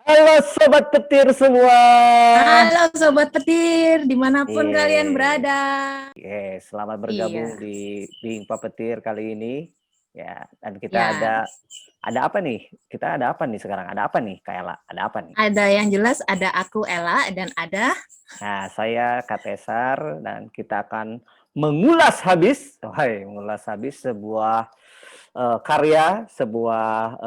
Halo Sobat Petir semua. Halo Sobat Petir, dimanapun kalian Iya, berada. selamat bergabung Iya, di Bingpa Petir kali ini. Ya, dan kita ya. ada apa nih? Kita ada apa nih sekarang? Ada apa nih, Kak Ella? Ada apa nih? Ada yang jelas, ada aku Ella dan ada. Nah, saya Katesar dan kita akan mengulas habis sebuah karya, sebuah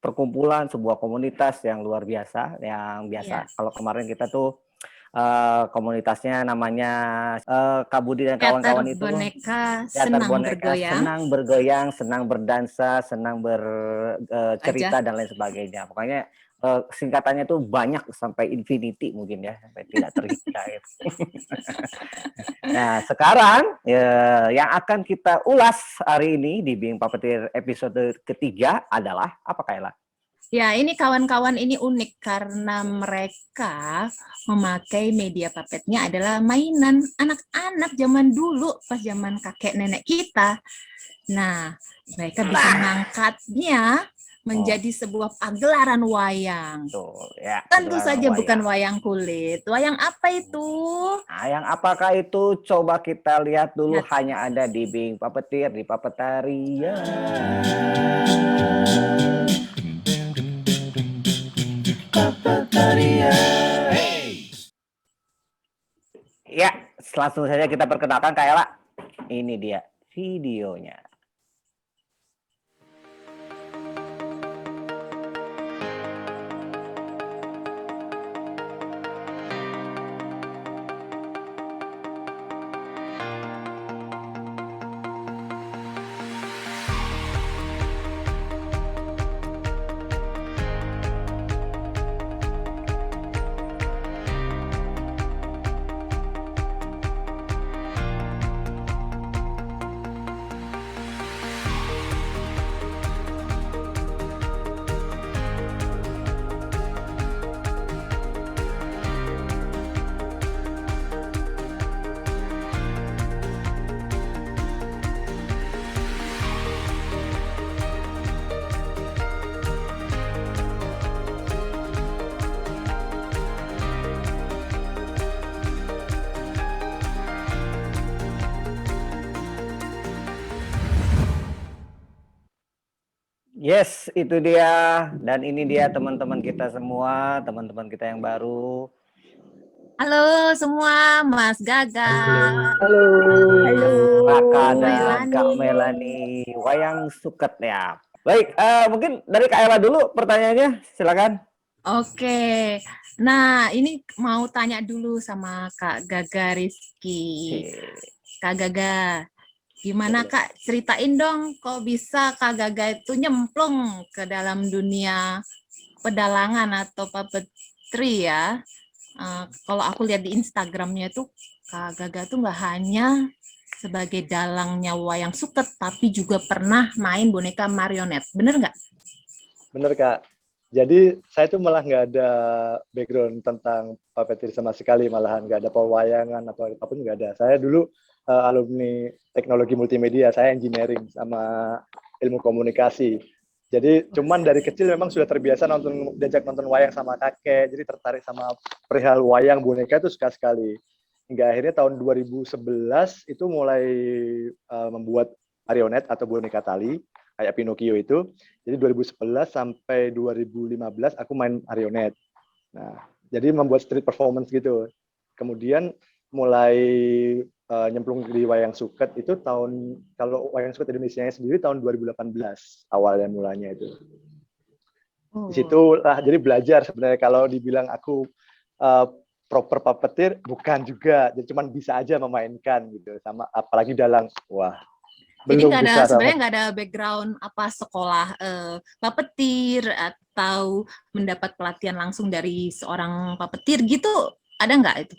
perkumpulan, sebuah komunitas yang luar biasa. Yang biasa Iya, kalau kemarin kita tuh komunitasnya namanya Kak Budi dan teater kawan-kawan itu boneka teater senang boneka, bergoyang senang bergoyang, senang berdansa, senang bercerita aja. dan lain sebagainya. Pokoknya singkatannya tuh banyak sampai infinity mungkin ya, sampai tidak terhingga gitu. Nah, sekarang yang akan kita ulas hari ini di Bing Papetir episode ketiga adalah apa, Kayla? Ya, ini kawan-kawan ini unik karena mereka memakai media puppetnya adalah mainan anak-anak zaman dulu, pas zaman kakek nenek kita. Nah, mereka bisa Nah, mengangkatnya oh, menjadi sebuah pagelaran wayang. tuh ya, Tentu pagelaran saja bukan wayang. wayang kulit. Wayang apa itu? Nah, yang apakah itu? Coba kita lihat dulu, Lihat. hanya ada di Bing Papetir, di Papetaria. Ya, langsung saja kita perkenalkan Kak Ella. Ini dia videonya. Yes, itu dia. Dan ini dia teman-teman kita semua, teman-teman kita yang baru. Halo semua, Mas Gaga. Halo, Halo, Raka dan Mailani. Kak Melani, Wayang Suket ya. Baik, mungkin dari Kak Ella dulu pertanyaannya, silakan. Oke, nah ini mau tanya dulu sama Kak Gaga Rizky. Oke, Kak Gaga, ya gimana boleh. Kak? Ceritain dong, kok bisa Kak Gaga itu nyemplung ke dalam dunia pedalangan atau puppetry ya? Kalau aku lihat di Instagramnya itu Kak Gaga tuh nggak hanya sebagai dalangnya wayang suket, tapi juga pernah main boneka marionet. Bener nggak? Bener Kak. Jadi saya tuh malah nggak ada background tentang puppeteer sama sekali, malahan nggak ada pewayangan atau apapun nggak ada. Saya dulu alumni teknologi multimedia, saya engineering sama ilmu komunikasi. Jadi cuman dari kecil memang sudah terbiasa diajak nonton wayang sama kakek, jadi tertarik sama perihal wayang boneka itu suka sekali. Hingga akhirnya tahun 2011 itu mulai membuat marionet atau boneka tali kayak Pinocchio itu. Jadi 2011 sampai 2015 aku main marionet. Nah, jadi membuat street performance gitu. Kemudian mulai nyemplung di wayang suket itu tahun, kalau wayang suket Indonesia sendiri tahun 2018 awalnya mulanya itu. Di Oh, situ lah jadi belajar sebenarnya. Kalau dibilang aku uh, proper puppeteer bukan juga, jadi cuman bisa aja memainkan gitu, sama apalagi dalang, wah jadi belum nggak ada bisa sama. sebenarnya nggak ada background apa sekolah puppeteer atau mendapat pelatihan langsung dari seorang puppeteer gitu, ada nggak itu?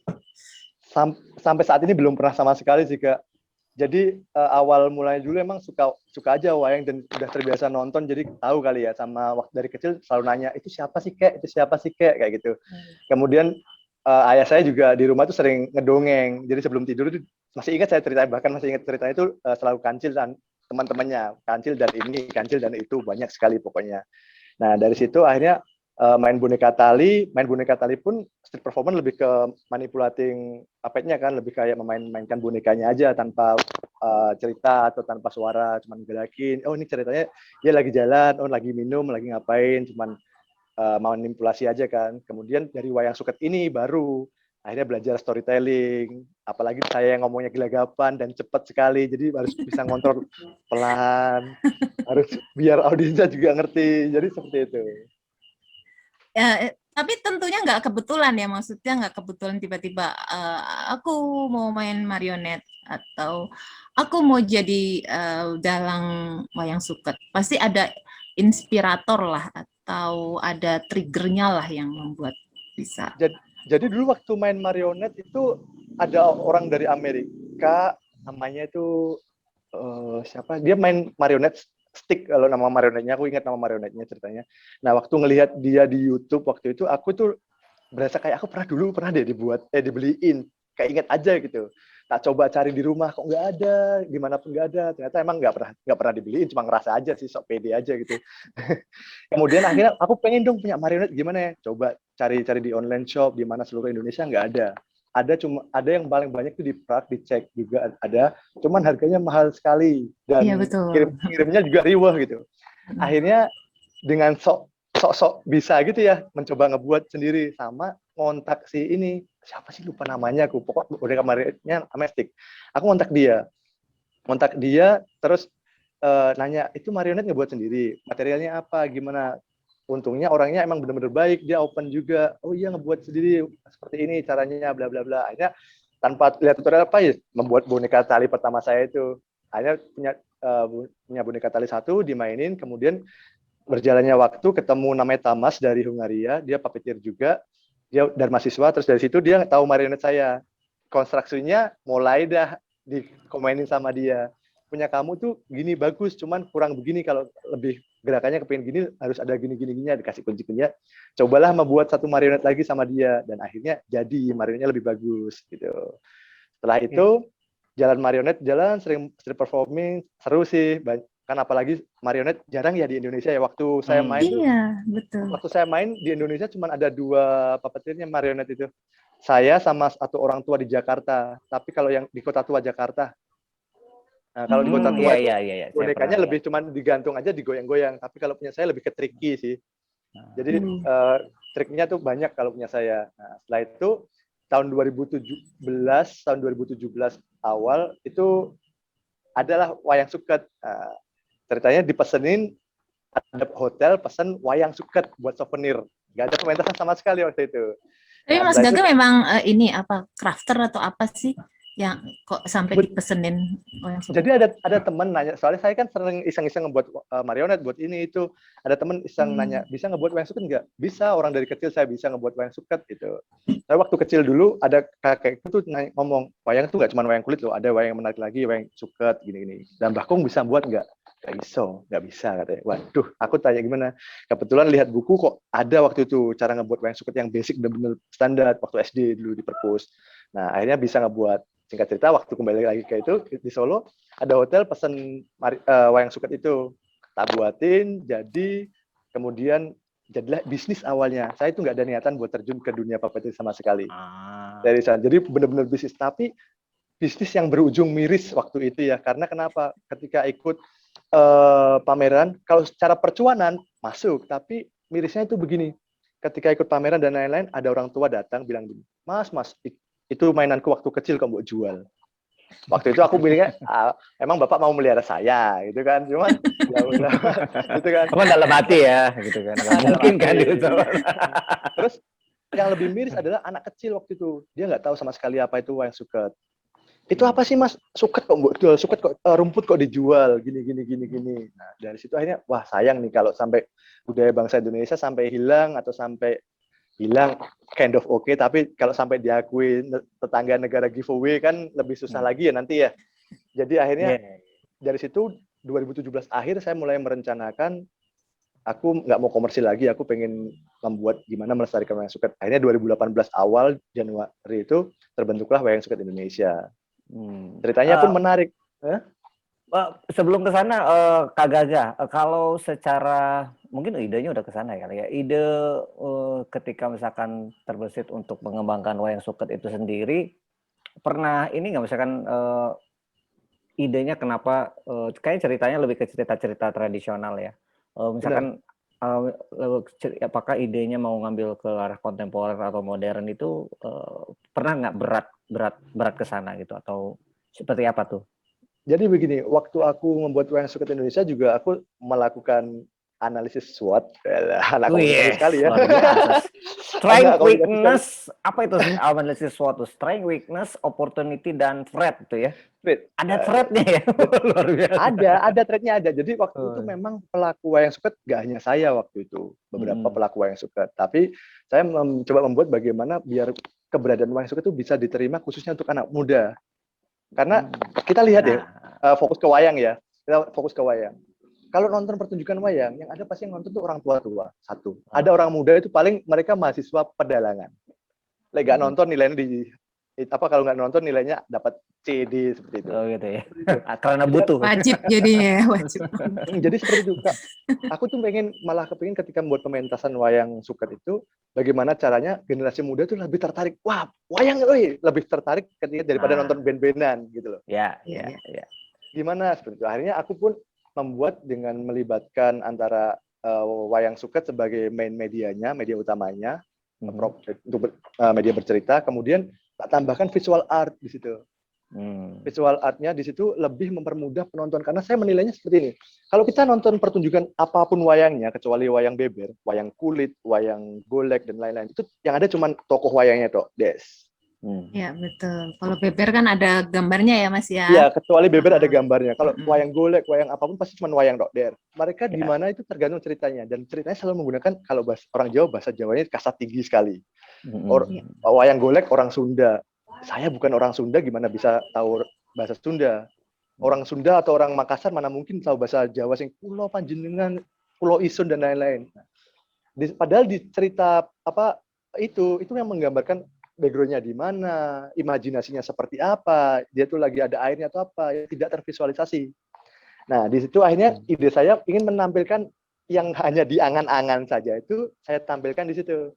Sampai saat ini belum pernah sama sekali sih Kak. Jadi awal mulai dulu emang suka suka aja wayang dan udah terbiasa nonton, jadi tahu kali ya, sama waktu dari kecil selalu nanya itu siapa sih kek, itu siapa sih kek, kayak gitu. Kemudian ayah saya juga di rumah tuh sering ngedongeng, jadi sebelum tidur itu masih ingat saya cerita, bahkan masih ingat ceritanya itu selalu kancil dan teman-temannya, kancil dan ini, kancil dan itu, banyak sekali pokoknya. Nah dari situ akhirnya main boneka tali pun street performance lebih ke manipulating puppetnya kan, lebih kayak mainkan bonekanya aja tanpa cerita atau tanpa suara, cuman gerakin. Oh ini ceritanya dia lagi jalan, oh lagi minum, lagi ngapain, cuman manipulasi aja kan. Kemudian dari wayang suket ini baru akhirnya belajar storytelling. Apalagi saya yang ngomongnya gelagapan dan cepat sekali, jadi harus bisa ngontrol pelan, harus biar audiensnya juga ngerti. Jadi seperti itu. Ya, tapi tentunya nggak kebetulan ya, maksudnya nggak kebetulan tiba-tiba aku mau main marionet atau aku mau jadi dalang wayang suket. Pasti ada inspirator lah atau ada triggernya lah yang membuat bisa. Jadi dulu waktu main marionet itu ada orang dari Amerika, namanya itu siapa? Dia main marionet stick, kalau nama marionetnya, aku ingat nama marionetnya ceritanya. Nah, waktu ngelihat dia di YouTube waktu itu, aku tuh berasa kayak aku pernah deh dibeliin, kayak ingat aja gitu. Tak coba cari di rumah, kok nggak ada, gimana pun nggak ada. Ternyata emang nggak pernah dibeliin, cuma ngerasa aja sih, sok pede aja gitu. Kemudian akhirnya aku pengen dong punya marionet, gimana ya? Coba cari di online shop di mana seluruh Indonesia nggak ada. Ada yang paling banyak itu di Prague, dicek juga ada, cuman harganya mahal sekali dan Iya betul. kirimnya juga riweh gitu. Akhirnya dengan sok bisa gitu ya, mencoba ngebuat sendiri, sama ngontak si ini, siapa sih lupa namanya aku, pokok udah kamarnya Amestik. Aku ngontak dia terus nanya, itu marionet ngebuat sendiri, materialnya apa, gimana. Untungnya orangnya emang benar-benar baik, dia open juga. Oh iya, ngebuat sendiri seperti ini caranya, bla bla bla. Akhirnya tanpa lihat tutorial apa ya, membuat boneka tali pertama saya itu. Akhirnya punya boneka tali satu, dimainin, kemudian berjalannya waktu ketemu namanya Tamas dari Hungaria, dia puppeteer juga, dia dari mahasiswa, terus dari situ dia tahu marionet saya. Konstruksinya mulai dah dikomenin sama dia. Punya kamu tuh gini bagus, cuman kurang begini, kalau lebih gerakannya kepengen gini harus ada gini dikasih kunci-kuncinya. Cobalah membuat satu marionet lagi sama dia, dan akhirnya jadi marionetnya lebih bagus gitu. Setelah itu jalan marionet, sering street performing, seru sih. Kan apalagi marionet jarang ya di Indonesia ya. Waktu saya main tuh, Iya betul. waktu saya main di Indonesia cuma ada 2 puppeteernya marionet itu. Saya sama satu orang tua di Jakarta. Tapi kalau yang di Kota Tua Jakarta, nah, kalau di Kota Tua itu Iya, saya bonekanya pernah, lebih cuman digantung aja, digoyang-goyang. Tapi kalau punya saya lebih ke tricky sih. Jadi triknya tuh banyak kalau punya saya. Nah, setelah itu tahun 2017 awal itu adalah wayang suket. Ceritanya dipesenin, ada hotel pesen wayang suket buat souvenir. Gak ada pementasan sama sekali waktu itu. Tapi Nah, Mas setelah Gaga itu memang ini apa crafter atau apa sih yang kok sampai dipesenin wayang suket? jadi ada teman nanya, soalnya saya kan sering iseng-iseng ngebuat marionet, buat ini itu. Ada teman iseng nanya, bisa ngebuat wayang suket nggak? Bisa, orang dari kecil saya bisa ngebuat wayang suket gitu. Saya waktu kecil dulu ada kakekku tuh ngomong, wayang tuh nggak cuma wayang kulit loh, ada wayang yang menarik lagi, wayang suket gini-gini. Dan Mbah Kong bisa buat nggak? Nggak bisa katanya. Waduh, aku tanya gimana? Kebetulan lihat buku kok ada waktu itu cara ngebuat wayang suket yang basic, benar-benar standar waktu SD dulu di perpus. Nah, akhirnya bisa ngebuat. Singkat cerita, waktu kembali lagi ke itu di Solo, ada hotel pesen wayang suket itu, tak buatin, jadi kemudian jadilah bisnis awalnya. Saya itu nggak ada niatan buat terjun ke dunia puppeteer sama sekali. Dari sana, jadi benar-benar bisnis, tapi bisnis yang berujung miris waktu itu ya. Karena kenapa? Ketika ikut pameran, kalau secara percuanan masuk, tapi mirisnya itu begini. Ketika ikut pameran dan lain-lain, ada orang tua datang bilang gini, Mas, itu mainanku waktu kecil kok mau jual. Waktu itu aku bilangnya, emang Bapak mau melihara saya gitu kan, cuman ya udah gitu kan. Cuman dalam hati ya gitu kan. Nggak mungkin kan itu. Terus yang lebih miris adalah anak kecil waktu itu, dia nggak tahu sama sekali apa itu wayang suket. Itu apa sih Mas? Suket kok jual, suket kok rumput kok dijual gini. Nah, dari situ akhirnya wah sayang nih kalau sampai budaya bangsa Indonesia sampai hilang, atau sampai hilang kind of okay, tapi kalau sampai diakui tetangga negara giveaway kan lebih susah lagi ya nanti ya. Jadi akhirnya dari situ 2017 akhir saya mulai merencanakan, aku nggak mau komersil lagi, aku pengen membuat gimana melestarikan wayang suket. Akhirnya 2018 awal Januari itu terbentuklah Wayang Suket Indonesia. Ceritanya pun menarik. Sebelum ke sana, Kak Gaga, kalau secara mungkin idenya udah ke sana ya kali ya. Ide ketika misalkan terbersit untuk mengembangkan wayang suket itu sendiri, pernah ini nggak misalkan idenya kenapa? Kayak ceritanya lebih ke cerita-cerita tradisional ya. Benar. Misalkan apakah idenya mau ngambil ke arah kontemporer atau modern itu pernah nggak berat ke sana gitu atau seperti apa tuh? Jadi begini, waktu aku membuat wayang suket Indonesia juga aku melakukan analisis SWOT. Anak komunikasi Yes, sekali ya. luar biasa. Anak Strength, komunikasi sekali. weakness, apa itu analisis suatu strength, weakness, opportunity, dan threat itu ya. Fit. Ada threatnya ya, luar biasa. Ada threadnya ada. Jadi waktu itu Oh. memang pelaku wayang suket gak hanya saya waktu itu, beberapa pelaku wayang suket. Tapi saya mencoba membuat bagaimana biar keberadaan wayang suket itu bisa diterima khususnya untuk anak muda. Karena kita lihat ya, fokus ke wayang ya. Kita fokus ke wayang. Kalau nonton pertunjukan wayang, yang ada pasti yang nonton tuh orang tua-tua, satu. Ada orang muda itu paling mereka mahasiswa pedalangan. Nggak nonton nilainya kalau nggak nonton nilainya dapat CD seperti itu. Oh gitu ya. Karena butuh. Wajib jadinya, wajib. Jadi seperti itu, Kak. Aku tuh malah kepingin ketika membuat pementasan wayang suket itu, bagaimana caranya generasi muda tuh lebih tertarik. Wah, wayang, lebih tertarik ketika daripada nonton band-bandan gitu loh. Ya. Gimana seperti itu. Akhirnya aku pun membuat dengan melibatkan antara wayang suket sebagai main medianya, media utamanya, untuk media bercerita, kemudian tak tambahkan visual art di situ. Visual artnya di situ lebih mempermudah penonton karena saya menilainya seperti ini. Kalau kita nonton pertunjukan apapun wayangnya, kecuali wayang beber, wayang kulit, wayang golek dan lain-lain, itu yang ada cuma tokoh wayangnya toh, Des. Ya betul. Kalau beber kan ada gambarnya ya Mas ya. Iya, kecuali beber ada gambarnya. Kalau wayang golek, wayang apapun pasti cuma wayang dok der. Mereka di mana itu tergantung ceritanya dan ceritanya selalu menggunakan kalau orang Jawa bahasa Jawanya kasar tinggi sekali. Wayang golek orang Sunda. Saya bukan orang Sunda, gimana bisa tahu bahasa Sunda? Orang Sunda atau orang Makassar mana mungkin tahu bahasa Jawa sing Pulau Panjenengan, Pulau Isun dan lain-lain. Padahal di cerita apa itu yang menggambarkan background-nya di mana, imajinasinya seperti apa, dia tuh lagi ada airnya atau apa, yang tidak tervisualisasi. Nah, di situ akhirnya ide saya ingin menampilkan yang hanya di angan-angan saja itu saya tampilkan di situ.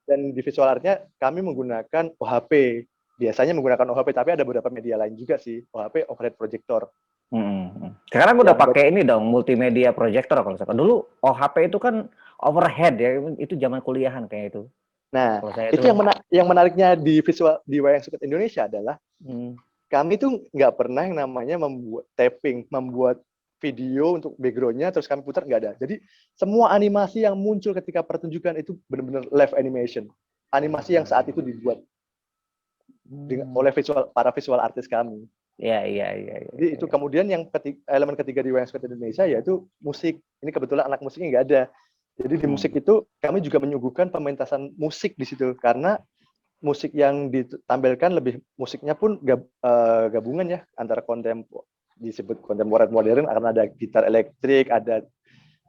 Dan di visual art-nya kami menggunakan OHP. Biasanya menggunakan OHP, tapi ada beberapa media lain juga sih. OHP, overhead projector. Sekarang udah pakai ini dong, multimedia projector kalau misalkan. Dulu OHP itu kan overhead ya, itu zaman kuliahan kayak itu. Nah, itu yang menariknya di visual di wayang suket Indonesia adalah kami tuh nggak pernah yang namanya membuat tapping, membuat video untuk background-nya terus kami putar, nggak ada. Jadi semua animasi yang muncul ketika pertunjukan itu benar-benar live animation, animasi yang saat itu dibuat oleh para visual artis kami. Iya. Jadi itu kemudian yang elemen ketiga di wayang suket Indonesia yaitu musik. Ini kebetulan anak musiknya nggak ada. Jadi di musik itu kami juga menyuguhkan pementasan musik di situ karena musik yang ditampilkan lebih musiknya pun gabungan ya antara disebut kontemporer modern karena ada gitar elektrik, ada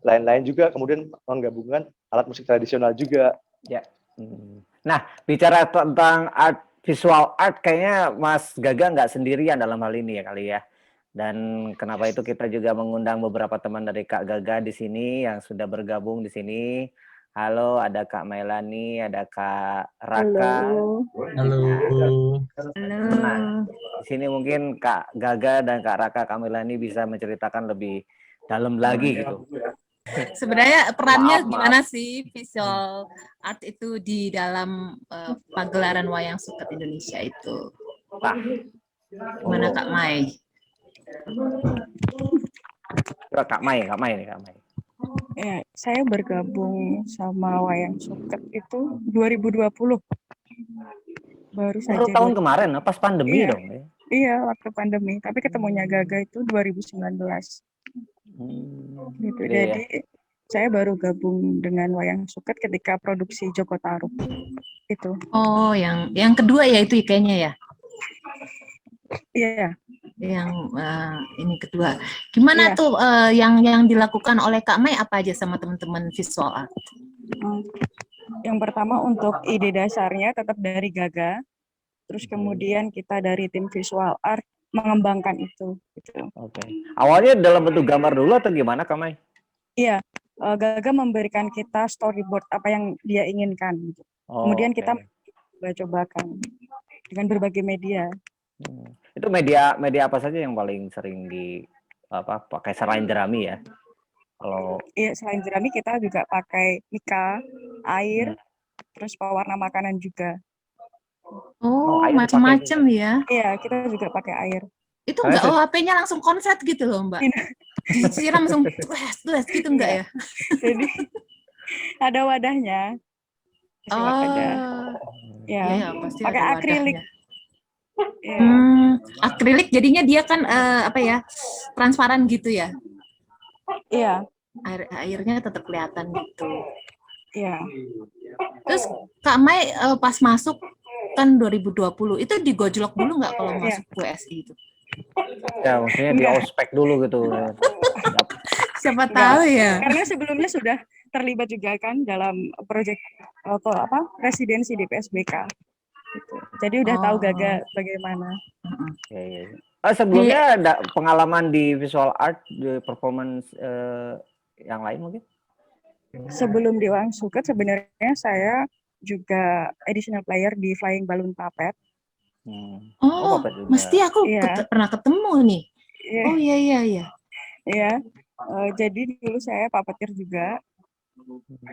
lain-lain juga, kemudian menggabungkan alat musik tradisional juga. Ya. Nah, bicara tentang visual art kayaknya Mas Gaga nggak sendirian dalam hal ini ya kali ya. Dan kenapa itu kita juga mengundang beberapa teman dari Kak Gaga di sini yang sudah bergabung di sini. Halo, ada Kak Melani, ada Kak Raka. Halo. Nah, di sini mungkin Kak Gaga dan Kak Raka, Kak Melani bisa menceritakan lebih dalam lagi gitu. Sebenarnya perannya gimana sih visual art itu di dalam pagelaran wayang suket Indonesia itu? Gimana Kak Mai? Kak Mai. Ya, saya bergabung sama wayang suket itu 2020. Baru saja. Tahun kemarin, pas pandemi dong. Iya, waktu pandemi. Tapi ketemunya Gaga itu 2019. Gitu. Jadi saya baru gabung dengan wayang suket ketika produksi Joko Tarub itu. Oh, yang kedua ya itu kayaknya ya. Iya. Yang ini kedua. Gimana tuh yang dilakukan oleh Kak Mai apa aja sama teman-teman visual art? Yang pertama untuk ide dasarnya tetap dari Gaga. Terus kemudian kita dari tim visual art mengembangkan itu gitu. Oke. Awalnya dalam bentuk gambar dulu atau gimana, Kak Mai? Iya, Gaga memberikan kita storyboard apa yang dia inginkan gitu. Oh, Kemudian oke. kita coba-cobakan dengan berbagai media. Itu media apa saja yang paling sering pakai selain jerami ya? Kalau Iya, selain jerami kita juga pakai mika, air, terus pewarna makanan juga. Oh, air dipakai macam-macam juga. ya. Iya, kita juga pakai air. Itu Karena enggak OHP-nya langsung konslet gitu loh, Mbak. Disiram langsung tues gitu enggak ya? Jadi ada wadahnya. Isi wadah. Iya Ya, ya, pasti pakai ada akrilik. wadahnya. Iya, Akrilik jadinya dia kan transparan gitu ya. iya, Airnya tetap kelihatan gitu. iya. Terus Kak Mai pas masuk kan 2020 itu digojlok dulu nggak kalau masuk WSI itu? ya maksudnya di Enggak. ospek dulu gitu. Siapa Enggak. tahu ya. Karena sebelumnya sudah terlibat juga kan dalam proyek residensi di PSBK. Gitu. Jadi udah tahu Gaga bagaimana. Ya. Sebelumnya ada pengalaman di visual art, di performance yang lain mungkin? Sebelum di Wayang Suket sebenarnya saya juga additional player di Flying Balloon Puppet. Puppet juga. Mesti aku Iya. pernah ketemu nih. Iya. Oh iya. Iya. Jadi dulu saya puppeteer juga.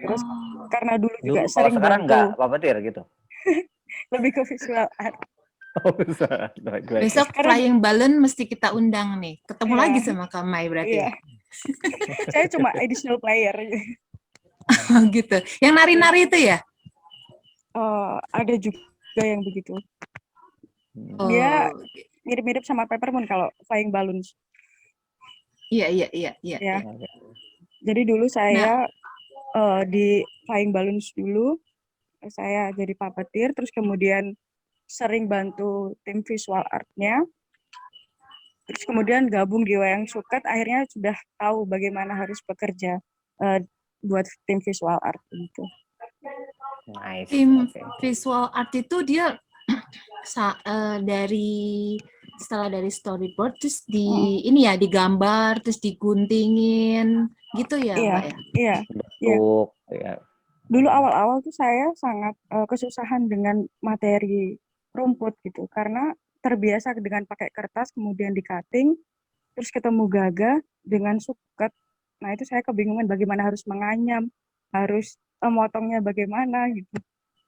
Terus karena dulu juga Kalau sering sekarang bantu nggak puppeteer gitu? lebih ke visual art. Oh, bisa. Baik. Besok Karena Flying Balloon mesti kita undang nih. Ketemu Iya. lagi sama Kak Mai berarti. Iya. Saya cuma additional player. Gitu. Yang nari-nari itu ya? Ada juga yang begitu. Oh, Dia mirip-mirip sama Peppermoon kalau Flying Balloons. iya. Ya. Jadi dulu saya di Flying Balloons dulu saya jadi puppeteer, terus kemudian sering bantu tim visual art-nya. Terus kemudian gabung di Wayang Suket, akhirnya sudah tahu bagaimana harus bekerja buat tim visual art gitu. Nice. Tim visual art itu dia setelah dari storyboard terus digambar terus diguntingin gitu ya, Iya, Mbak ya? Iya. Bentuk, ya. Dulu awal-awal tuh saya sangat kesusahan dengan materi rumput gitu, karena terbiasa dengan pakai kertas kemudian di-cutting, terus ketemu Gaga dengan suket. Nah itu saya kebingungan bagaimana harus menganyam, harus motongnya bagaimana gitu.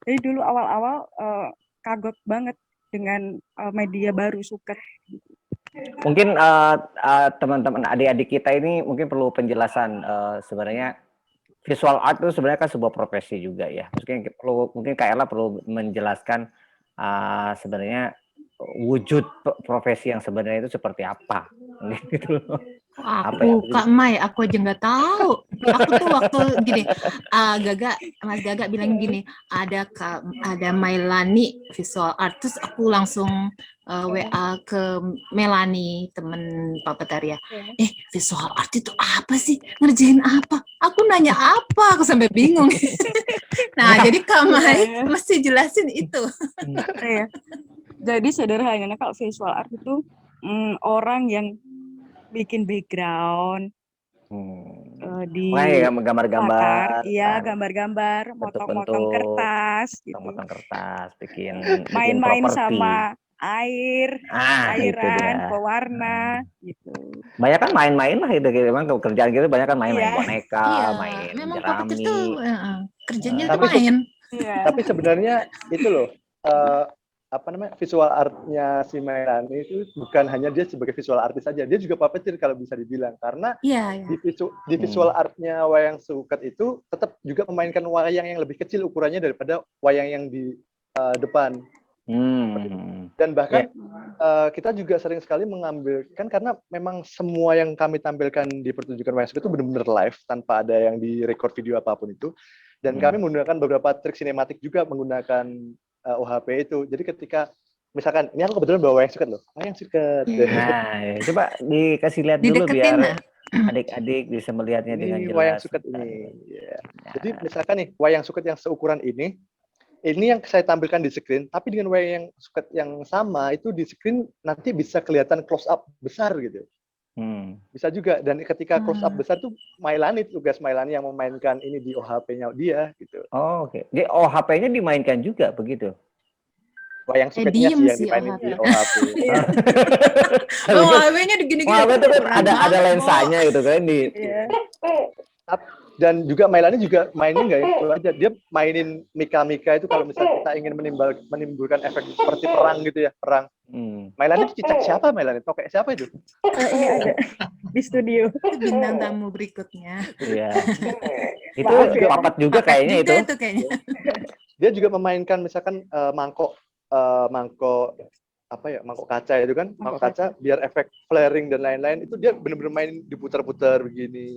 Jadi dulu awal-awal kaget banget dengan media baru suket. Mungkin teman-teman adik-adik kita ini mungkin perlu penjelasan sebenarnya visual art itu sebenarnya kan sebuah profesi juga ya. Mungkin Kak Ella perlu menjelaskan sebenarnya wujud profesi yang sebenarnya itu seperti apa, gitu loh. Kak Mai, aku aja nggak tahu. Aku tuh waktu gini, Mas Gaga bilang gini, ada Mailani visual art, terus aku langsung WA ke Melani, temen Papataria. Visual art itu apa sih? Ngerjain apa? Aku nanya apa? Aku sampai bingung. Nah, jadi Kak Mai mesti jelasin itu. Jadi sederhananya kalau visual art itu orang yang bikin background di gambar-gambar, gambar-gambar, motong-motong kertas, gitu. Motong kertas, bikin main-main properti. Sama airan, pewarna, gitu. Banyak kan main-main lah itu, memang kerjaan gitu banyak kan main-main boneka, main memang jerami. Tuh, kerjanya itu main. Tapi sebenarnya itu loh. Visual artnya si Melani itu bukan hanya dia sebagai visual artis saja, dia juga puppeteer kalau bisa dibilang, karena di visual artnya Wayang Suket itu tetap juga memainkan wayang yang lebih kecil ukurannya daripada wayang yang di depan. Dan bahkan kita juga sering sekali mengambilkan, karena memang semua yang kami tampilkan di pertunjukan Wayang Suket itu benar-benar live tanpa ada yang di record video apapun itu, dan kami menggunakan beberapa trik sinematik juga menggunakan OHP itu. Jadi ketika misalkan ini aku kebetulan bawa Wayang Suket loh, Wayang Suket. Nah, coba dikasih lihat dulu biar adik-adik bisa melihatnya dengan jelas. Wayang Suket ini. Jadi misalkan nih Wayang Suket yang seukuran ini ini yang saya tampilkan di screen, tapi dengan wayang suket yang sama itu di screen nanti bisa kelihatan close up besar gitu. Bisa juga. Dan ketika close up besar tuh Mailani, tugas Mailani yang memainkan ini di OHP-nya dia gitu. Oh, oke. Di OHP-nya dimainkan juga begitu. Wayang suketnya sih yang dimainin di OHP. Oh, OHP-nya digini-gini. OHP itu kan ada lensanya gitu kan di. Dan juga Mailani juga mainnya nggak itu aja. Dia mainin Mika-Mika itu kalau misalnya kita ingin menimbulkan efek seperti perang gitu ya, perang. Mailani itu cicak siapa Mailani? Tokek siapa itu? Ini ada di studio. Itu bintang tamu berikutnya. Iya. Itu papat juga kayaknya itu. Itu kayaknya. Dia juga memainkan misalkan mangkok apa ya, mangkok kaca itu kan, mangkok kaca biar efek flaring dan lain-lain itu dia benar-benar main diputar-putar begini.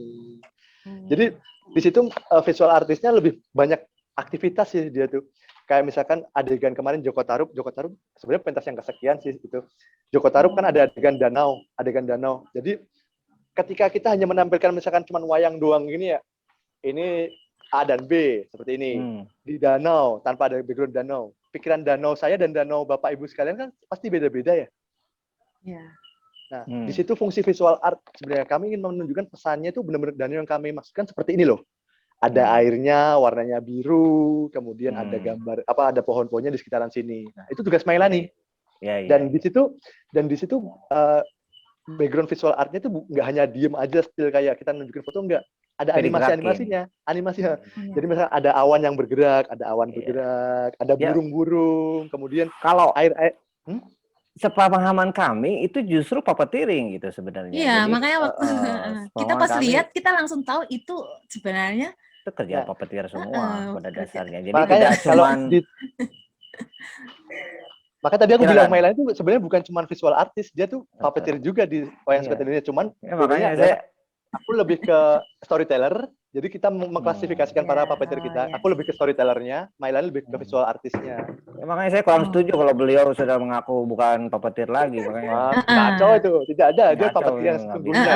Jadi di situ visual artisnya lebih banyak aktivitas sih dia tuh. Kayak misalkan adegan kemarin Joko Tarub sebenarnya pentas yang kesekian sih itu. Joko Tarub kan ada adegan danau. Jadi ketika kita hanya menampilkan misalkan cuma wayang doang gini ya, ini A dan B seperti ini di danau tanpa ada background danau. Pikiran danau saya dan danau Bapak Ibu sekalian kan pasti beda-beda ya. Iya. Nah, di situ fungsi visual art sebenarnya kami ingin menunjukkan pesannya itu benar-benar danau yang kami maksudkan seperti ini loh. Ada airnya, warnanya biru, kemudian ada gambar ada pohon-pohonnya di sekitaran sini. Nah, itu tugas Mailani. Dan di situ background visual artnya itu nggak hanya diem aja still kayak kita nunjukin foto, enggak. Ada animasinya. Jadi misalnya ada awan yang bergerak, ada burung-burung, kemudian kalau air. Sepemahaman kami itu justru puppeteering gitu sebenarnya. Iya, jadi, makanya waktu kita pas lihat kita langsung tahu itu sebenarnya itu kerja puppeteer semua pada dasarnya. Jadi makanya tidak cuman maka tadi aku bilang Mailani itu sebenarnya bukan cuma visual artis, dia tuh puppeteer juga di wayang suket Indonesia. Cuman makanya aku lebih ke storyteller. Jadi kita mengklasifikasikan para puppeteer kita. Aku lebih ke storytellernya, Mailani lebih ke visual artisnya. Ya, makanya saya kurang setuju kalau beliau sudah mengaku bukan puppeteer lagi. Makanya kacau itu, tidak ada. Dia puppeteer yang sesungguhnya.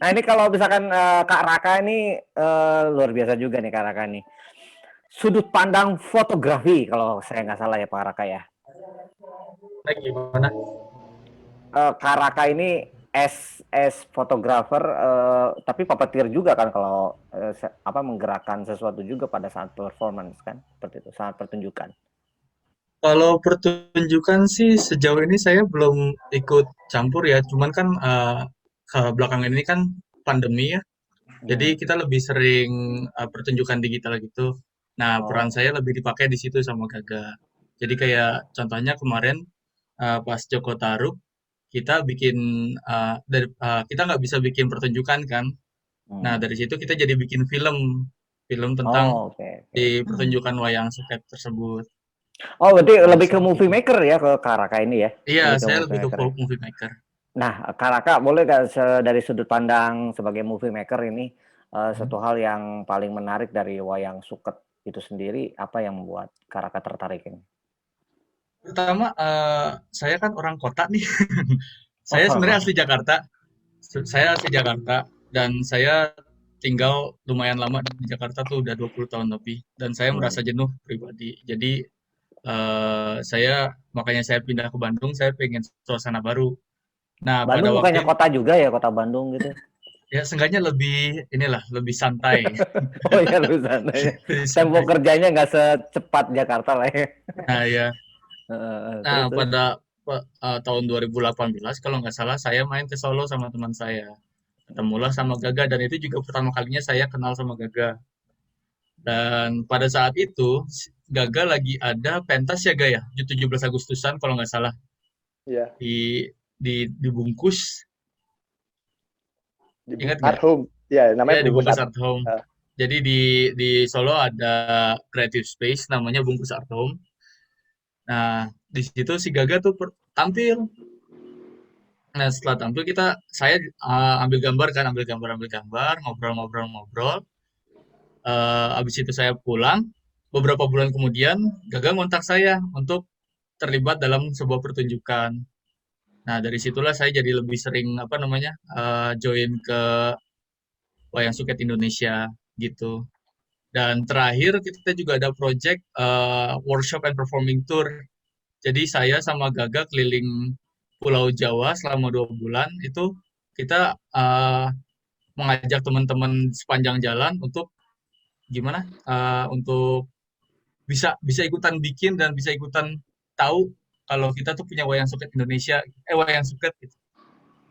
Nah ini kalau misalkan Kak Raka ini luar biasa juga nih Kak Raka nih. Sudut pandang fotografi kalau saya nggak salah ya Pak Raka ya. Gimana? Kak Raka ini as fotografer tapi puppeteer juga kan kalau menggerakkan sesuatu juga pada saat performance kan seperti itu, saat pertunjukan. Kalau pertunjukan sih sejauh ini saya belum ikut campur ya, cuman kan belakangan ini kan pandemi ya, jadi kita lebih sering pertunjukan digital gitu. Nah, peran saya lebih dipakai di situ sama Gaga. Jadi kayak contohnya kemarin pas Joko Tarub kita bikin kita nggak bisa bikin pertunjukan kan. Nah, dari situ kita jadi bikin film tentang di pertunjukan wayang suket tersebut. Oh, berarti lebih ke movie maker ya ke Kak Raka ini ya? Iya, saya lebih ke movie maker. Nah, Kak Raka boleh nggak dari sudut pandang sebagai movie maker ini satu hal yang paling menarik dari wayang suket itu sendiri, apa yang membuat Kak Raka tertarik ini? Pertama, saya kan orang kota nih. Saya sebenarnya asli Jakarta. Saya asli Jakarta dan saya tinggal lumayan lama di Jakarta tuh udah 20 tahun lebih dan saya merasa jenuh pribadi. Jadi makanya saya pindah ke Bandung, saya pengen suasana baru. Nah, Bandung bukannya kota juga ya, kota Bandung gitu? Ya, seenggaknya lebih santai. Oh iya, lebih santai. Tempo kerjanya nggak secepat Jakarta lah ya. Nah, ya. Nah, pada tahun 2018 kalau nggak salah saya main ke Solo sama teman saya. Ketemulah sama Gaga dan itu juga pertama kalinya saya kenal sama Gaga. Dan pada saat itu Gaga lagi ada pentas ya Gaya, 17 Agustusan kalau nggak salah. Iya. Dibungkus. Ingat Art Home. Ya, namanya Bungkus Art Home. Jadi di Solo ada creative space namanya Bungkus Art Home. Nah, di situ si Gaga tuh tampil. Nah, setelah tampil saya ambil gambar, ngobrol. Habis itu saya pulang. Beberapa bulan kemudian, Gaga ngontak saya untuk terlibat dalam sebuah pertunjukan. Nah, dari situlah saya jadi lebih sering join ke wayang suket Indonesia gitu. Dan terakhir kita juga ada project workshop and performing tour. Jadi saya sama Gaga keliling Pulau Jawa selama 2 bulan. Itu kita mengajak teman-teman sepanjang jalan untuk gimana? Untuk bisa ikutan bikin dan bisa ikutan tahu kalau kita tuh punya wayang suket Indonesia, wayang suket gitu.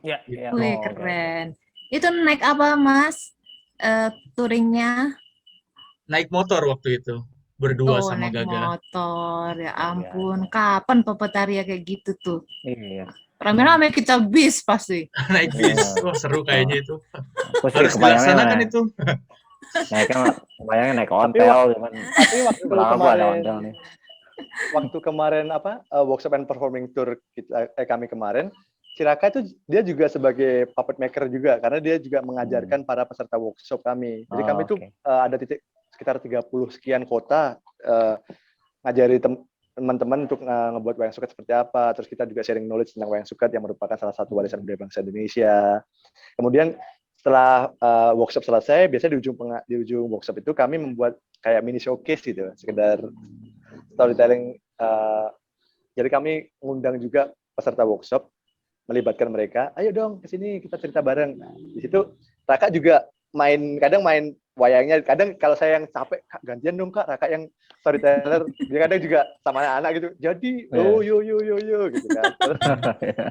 Ya, ya. Wih, Oh, oke, oke. keren. Itu naik apa, Mas? Touringnya? Naik motor waktu itu berdua Oh, sama naik Gaga. motor. Ya Luar ampun, biasa. kapan Papataria kayak gitu tuh? Iya. Rame-rame kita bis pasti. Naik bis, wah seru Oh, kayaknya itu. aku sih Harus kebayangnya dilaksanakan itu. naiknya naik Tapi ontel, cuman tapi waktu belakang aku ada kemarin ontel nih. workshop and performing tour kami kemarin, si Raka itu dia juga sebagai puppet maker juga karena dia juga mengajarkan para peserta workshop kami. Jadi kami Oh, tuh oke. ada sekitar 30 sekian kota ngajari teman-teman untuk ngebuat wayang suket seperti apa. Terus kita juga sharing knowledge tentang wayang suket yang merupakan salah satu warisan budaya bangsa Indonesia. Kemudian setelah workshop selesai, biasanya di ujung workshop itu kami membuat kayak mini showcase gitu, sekedar storytelling. Jadi kami ngundang juga peserta workshop, melibatkan mereka. Ayo dong ke sini kita cerita bareng. Nah, di situ Raka juga kadang main wayangnya. Kadang kalau saya yang capek, Kak, gantian dong Kak, Raka yang storyteller. Dia kadang juga sama anak-anak gitu. Jadi, yo gitu kan.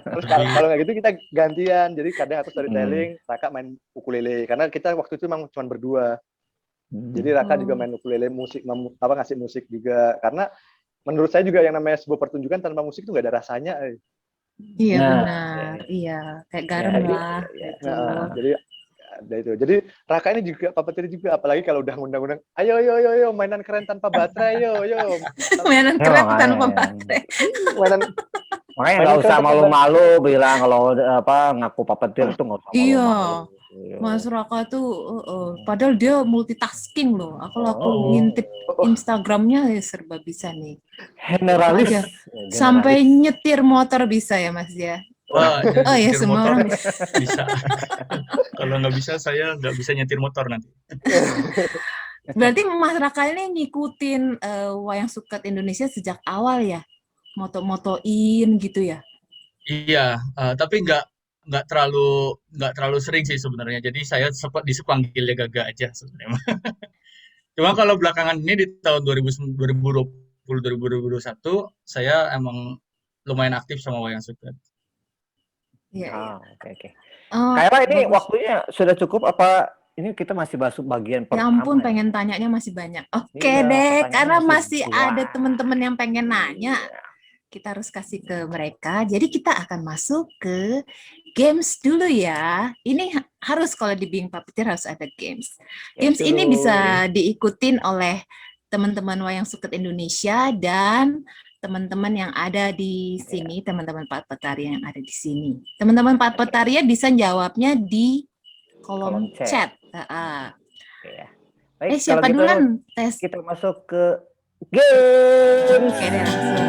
Terus kalau nggak gitu kita gantian. Jadi kadang aku storytelling, Raka main ukulele. Karena kita waktu itu memang cuma berdua. Jadi Raka juga main ukulele, musik, ngasih musik juga. Karena menurut saya juga yang namanya sebuah pertunjukan tanpa musik itu nggak ada rasanya. Iya Nah, benar, iya kayak garam jadi lah gitu. Jadi ada itu. Jadi Raka ini juga puppeteer juga, apalagi kalau udah ngundang-undang, ayo mainan keren tanpa baterai, yo. Mainan ya keren makanya tanpa baterai. Mainan makanya mainan nggak keren usah tanpa baterai. malu-malu bilang kalau ngaku puppeteer tuh nggak usah Iya, malu-malu. Mas Raka tuh, padahal dia multitasking loh. Aku ngintip Instagramnya ya serba bisa nih. Generalis. Aja. Sampai nyetir motor bisa ya Mas ya. Wah, Oh ya nyetir semua motor orang bisa. Kalau nggak bisa, saya nggak bisa nyetir motor nanti. Berarti Mas Raka ini ngikutin wayang suket Indonesia sejak awal ya? Moto-motoin gitu ya? Iya, tapi nggak terlalu sering sih sebenarnya. Jadi saya disepanggilnya Gaga aja sebenarnya. Cuma kalau belakangan ini di tahun 2020-2021 saya emang lumayan aktif sama wayang suket. Iya. Oke. Oh, Kayla ini bagus. waktunya sudah cukup apa ini kita masih masuk bagian Ya pertama? ampun, pengen tanyanya masih banyak. Oke Iya, deh, pertanyaannya karena masih masih ada banyak. teman-teman yang pengen nanya. Kita harus kasih ke mereka. Jadi kita akan masuk ke games dulu ya. Ini harus kalau di Being Puppeteer harus ada games. Games ini dulu. bisa diikutin oleh teman-teman wayang suket Indonesia dan teman-teman yang ada di sini, teman-teman Puppeteer yang ada di sini. Teman-teman Puppeteer bisa jawabnya di kolom chat. Ya. Baik, Siapa kalau gitu duluan tes? kita masuk ke games. Oke deh langsung.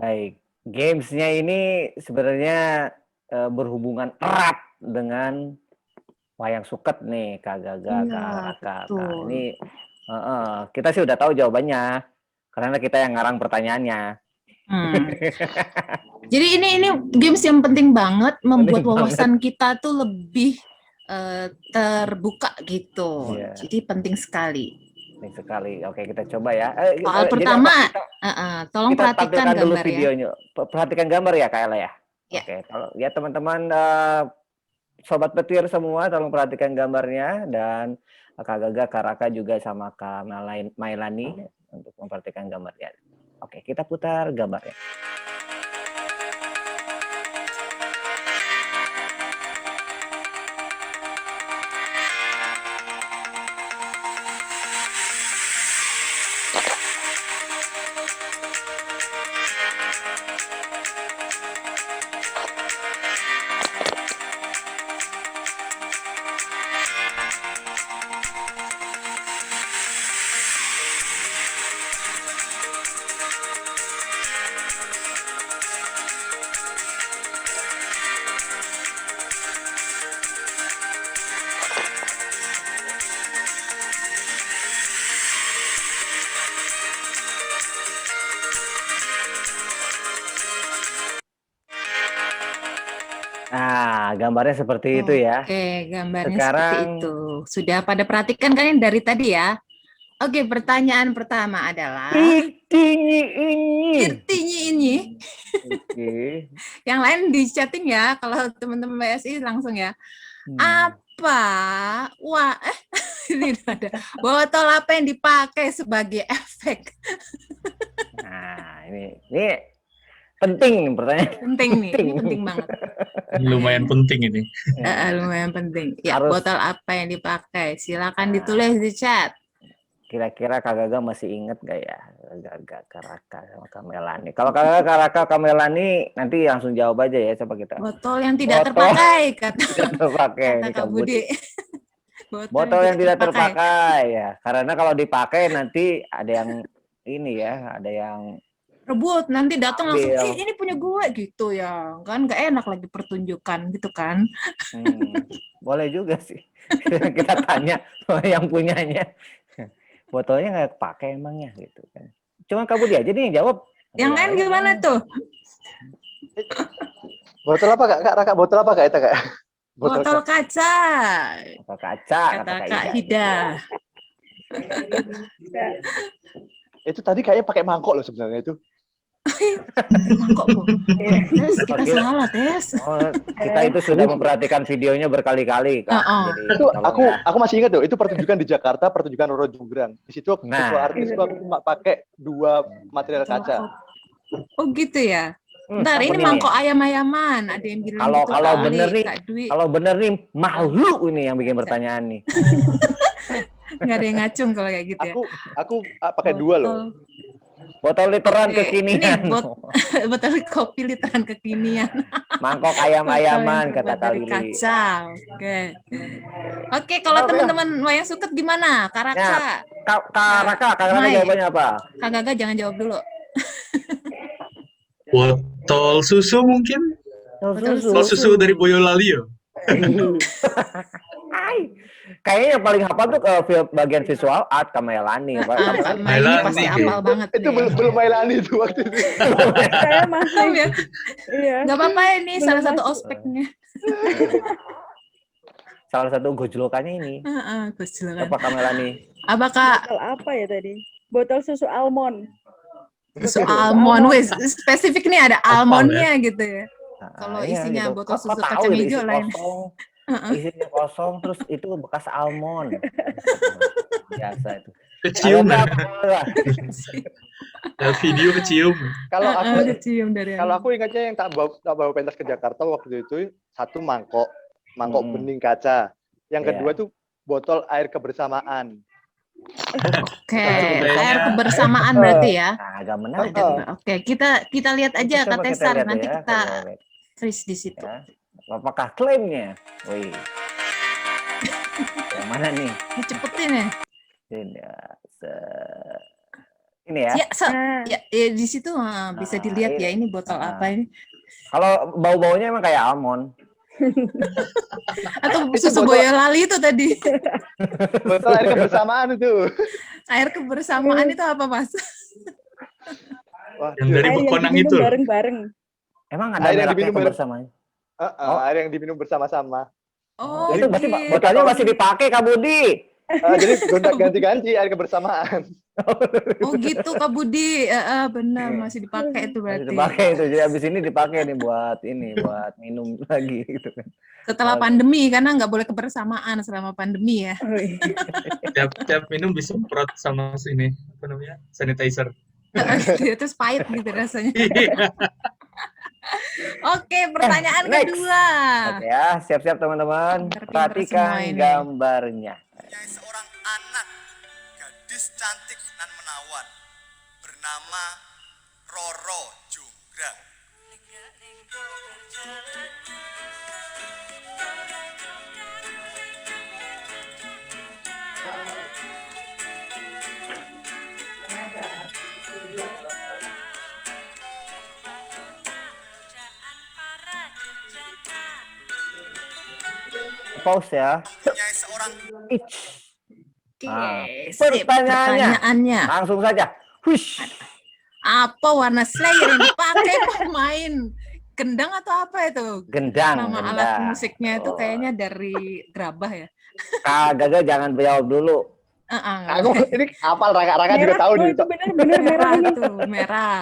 Baik, gamesnya ini sebenarnya berhubungan erat dengan wayang suket nih, Kak Gaga, Iya, Kak Raka. betul. Ini kita sih udah tahu jawabannya, karena kita yang ngarang pertanyaannya. Jadi ini games yang penting banget, membuat wawasan kita tuh lebih terbuka gitu. Iya. Jadi penting sekali. Penting sekali. Oke, kita coba ya. Soal Jadi pertama, kita tolong perhatikan tampilkan dulu gambar ya. videonya. Perhatikan gambar ya, Kak Ella ya. Ya. Oke, ya teman-teman sobat petir semua, tolong perhatikan gambarnya dan Kak Gaga, Kak Raka juga sama Kak Mailani untuk memperhatikan gambarnya. Oke, kita putar gambarnya. Gambarnya seperti itu ya. Oke, gambarnya seperti Sekarang itu. Sudah pada perhatikan kan yang dari tadi ya? Oke, pertanyaan pertama adalah ini ini. Tirtinya ini. Oke. Yang lain di chatting ya, kalau teman-teman BSI langsung ya. Apa? Wah, ini ada. Botol apa yang dipakai sebagai efek? Nah, ini penting nih pertanyaan. Penting nih, ini penting banget. Lumayan penting ini. Lumayan penting. Ya, Harus- botol apa yang dipakai? Silakan ditulis di chat. Kira-kira Kak Gaga masih inget gak ya? Gaga, Karaka, sama Kamelani. Kalau Kak Gaga, Karaka, Kamelani nanti langsung jawab aja ya, coba kita. Botol yang tidak Botol. terpakai, kata Tidak terpakai kata ini Kak Kak Budi. Budi. Botol yang tidak terpakai ya. Karena kalau dipakai nanti ada yang ini ya, ada yang Rebut, nanti datang langsung, Ambil. ini punya gue gitu ya. Kan gak enak lagi pertunjukan gitu kan. boleh juga sih. Kita tanya yang punyanya. Botolnya nggak pakai emangnya gitu kan. Cuma Kak Budi aja nih yang jawab. Yang lain gimana tuh? Botol apa Kak? Kak Raka, botol apa Kak? Itu Kak? Botol kaca, Kata kaca, kata kata Kak Ida. Hida. Itu tadi kayaknya pakai mangkok loh sebenarnya itu. Mangkok, Bu. Tes, kita Oke. salah, Tes. Oh, kita itu sudah memperhatikan videonya berkali-kali, Kak. Oh. Jadi, Itu tolong ya. aku masih ingat tuh, itu pertunjukan di Jakarta, pertunjukan Roro Jonggrang. Di situ Nah. visual artisku aku cuma pakai 2 material kaca. Oh gitu ya. Ntar ini ini mangkok ayam-ayaman. Ada yang bilang Kalau- gitu kalau kali, bener nih, Kak Dwi. Kalau bener nih malu ini yang bikin pertanyaan nih. Nggak ada yang ngacung kalau kayak gitu ya. Aku pakai 2 loh. Botol literan Oke, kekinian. ini botol kopi literan kekinian. Mangkok ayam-ayaman Botol yang kata terbuat dari Kak Lili. kaca. Oke, kalau teman-teman wayang suket gimana? Karaka, Kak Raka, Kak Raka Mai. jawabannya apa? Kak Gaga jangan jawab dulu. Botol susu mungkin? Botol Botol susu dari Boyolali ya? Hai. Kayaknya yang paling hafal tuh bagian visual art Kamelani. Mai ini Melani. pasti apal banget. Itu nih. belum Mailani itu waktu itu. Saya masih, Belum ya? iya. Nggak apa-apa ini Belum salah satu masuk. ospeknya. Salah satu gojlokannya ini. Gus silakan. Apa Kamelani? Apa Kak? Botol apa ya tadi? Botol susu almond. Susu almond, wes spesifik nih ada almondnya gitu ya. Kalau Iya, isinya gitu. botol Kok susu tahu kacang gitu, hijau isi lain. kosong, isinya kosong, terus itu bekas almond. Biasa itu. Kecium. Kalau enggak, Video kecium. Kalau aku Ada cium dari kalau aku ingatnya yang tak bawa pentas ke Jakarta waktu itu 1 mangkok bening kaca. Yang kedua Iya. tuh botol air kebersamaan. Oke, Kayaknya- air kebersamaan berarti ya. nah, agak menarik. Oke, kita lihat aja Coba Kak kita Tesar, lihat nanti ya, kita coba lihat tulis di situ. ya. Apakah klaimnya? Wih. Yang mana nih? Ini cepetin ya. Ini ya. Ya, Nah, ya, di situ bisa Nah, dilihat ya ini. ini botol Nah. apa ini. Kalau bau-baunya emang kayak almond. Atau Itu susu botol- Boyolali itu tadi. Botol air kebersamaan itu. Air kebersamaan itu apa, Mas? Wah, Yang dari air yang Bekonang diminum itu. bareng-bareng. Emang ada Air yang mereknya diminum bareng. kebersamaan? air yang diminum bersama-sama. Oh, Itu berarti gitu. botolnya masih dipakai Kak Budi. Jadi ganti-ganti air kebersamaan. Oh gitu Kak Budi, benar masih dipakai itu Masih berarti. dipakai itu. Jadi abis ini dipakai nih buat minum lagi gitu kan. Setelah pandemi karena nggak boleh kebersamaan selama pandemi ya. Oh, iya. Tiap minum disemprot sama sini apa namanya sanitizer. Terus pahit gitu rasanya. Iya. Oke, pertanyaan next. kedua. Oke ya, siap-siap teman-teman. Pinter-pinter Perhatikan semua ini. gambarnya. Seorang anak gadis cantik dan menawan bernama Roro Jonggrang. Pause ya. Mempunyai seorang Each. Oke, Ah, sip. Pertanyaannya. Langsung saja. Hush. Apa warna Slayer yang dipakai pemain Gendang atau apa itu? Gendang, Nama alat gendang. musiknya itu Oh. kayaknya dari gerabah ya. Kak Gaga jangan jawab dulu. Nggak Aku boleh. ini apal Raka juga Merah, tahu oh nih. itu benar-benar merah Merah ini. tuh, merah.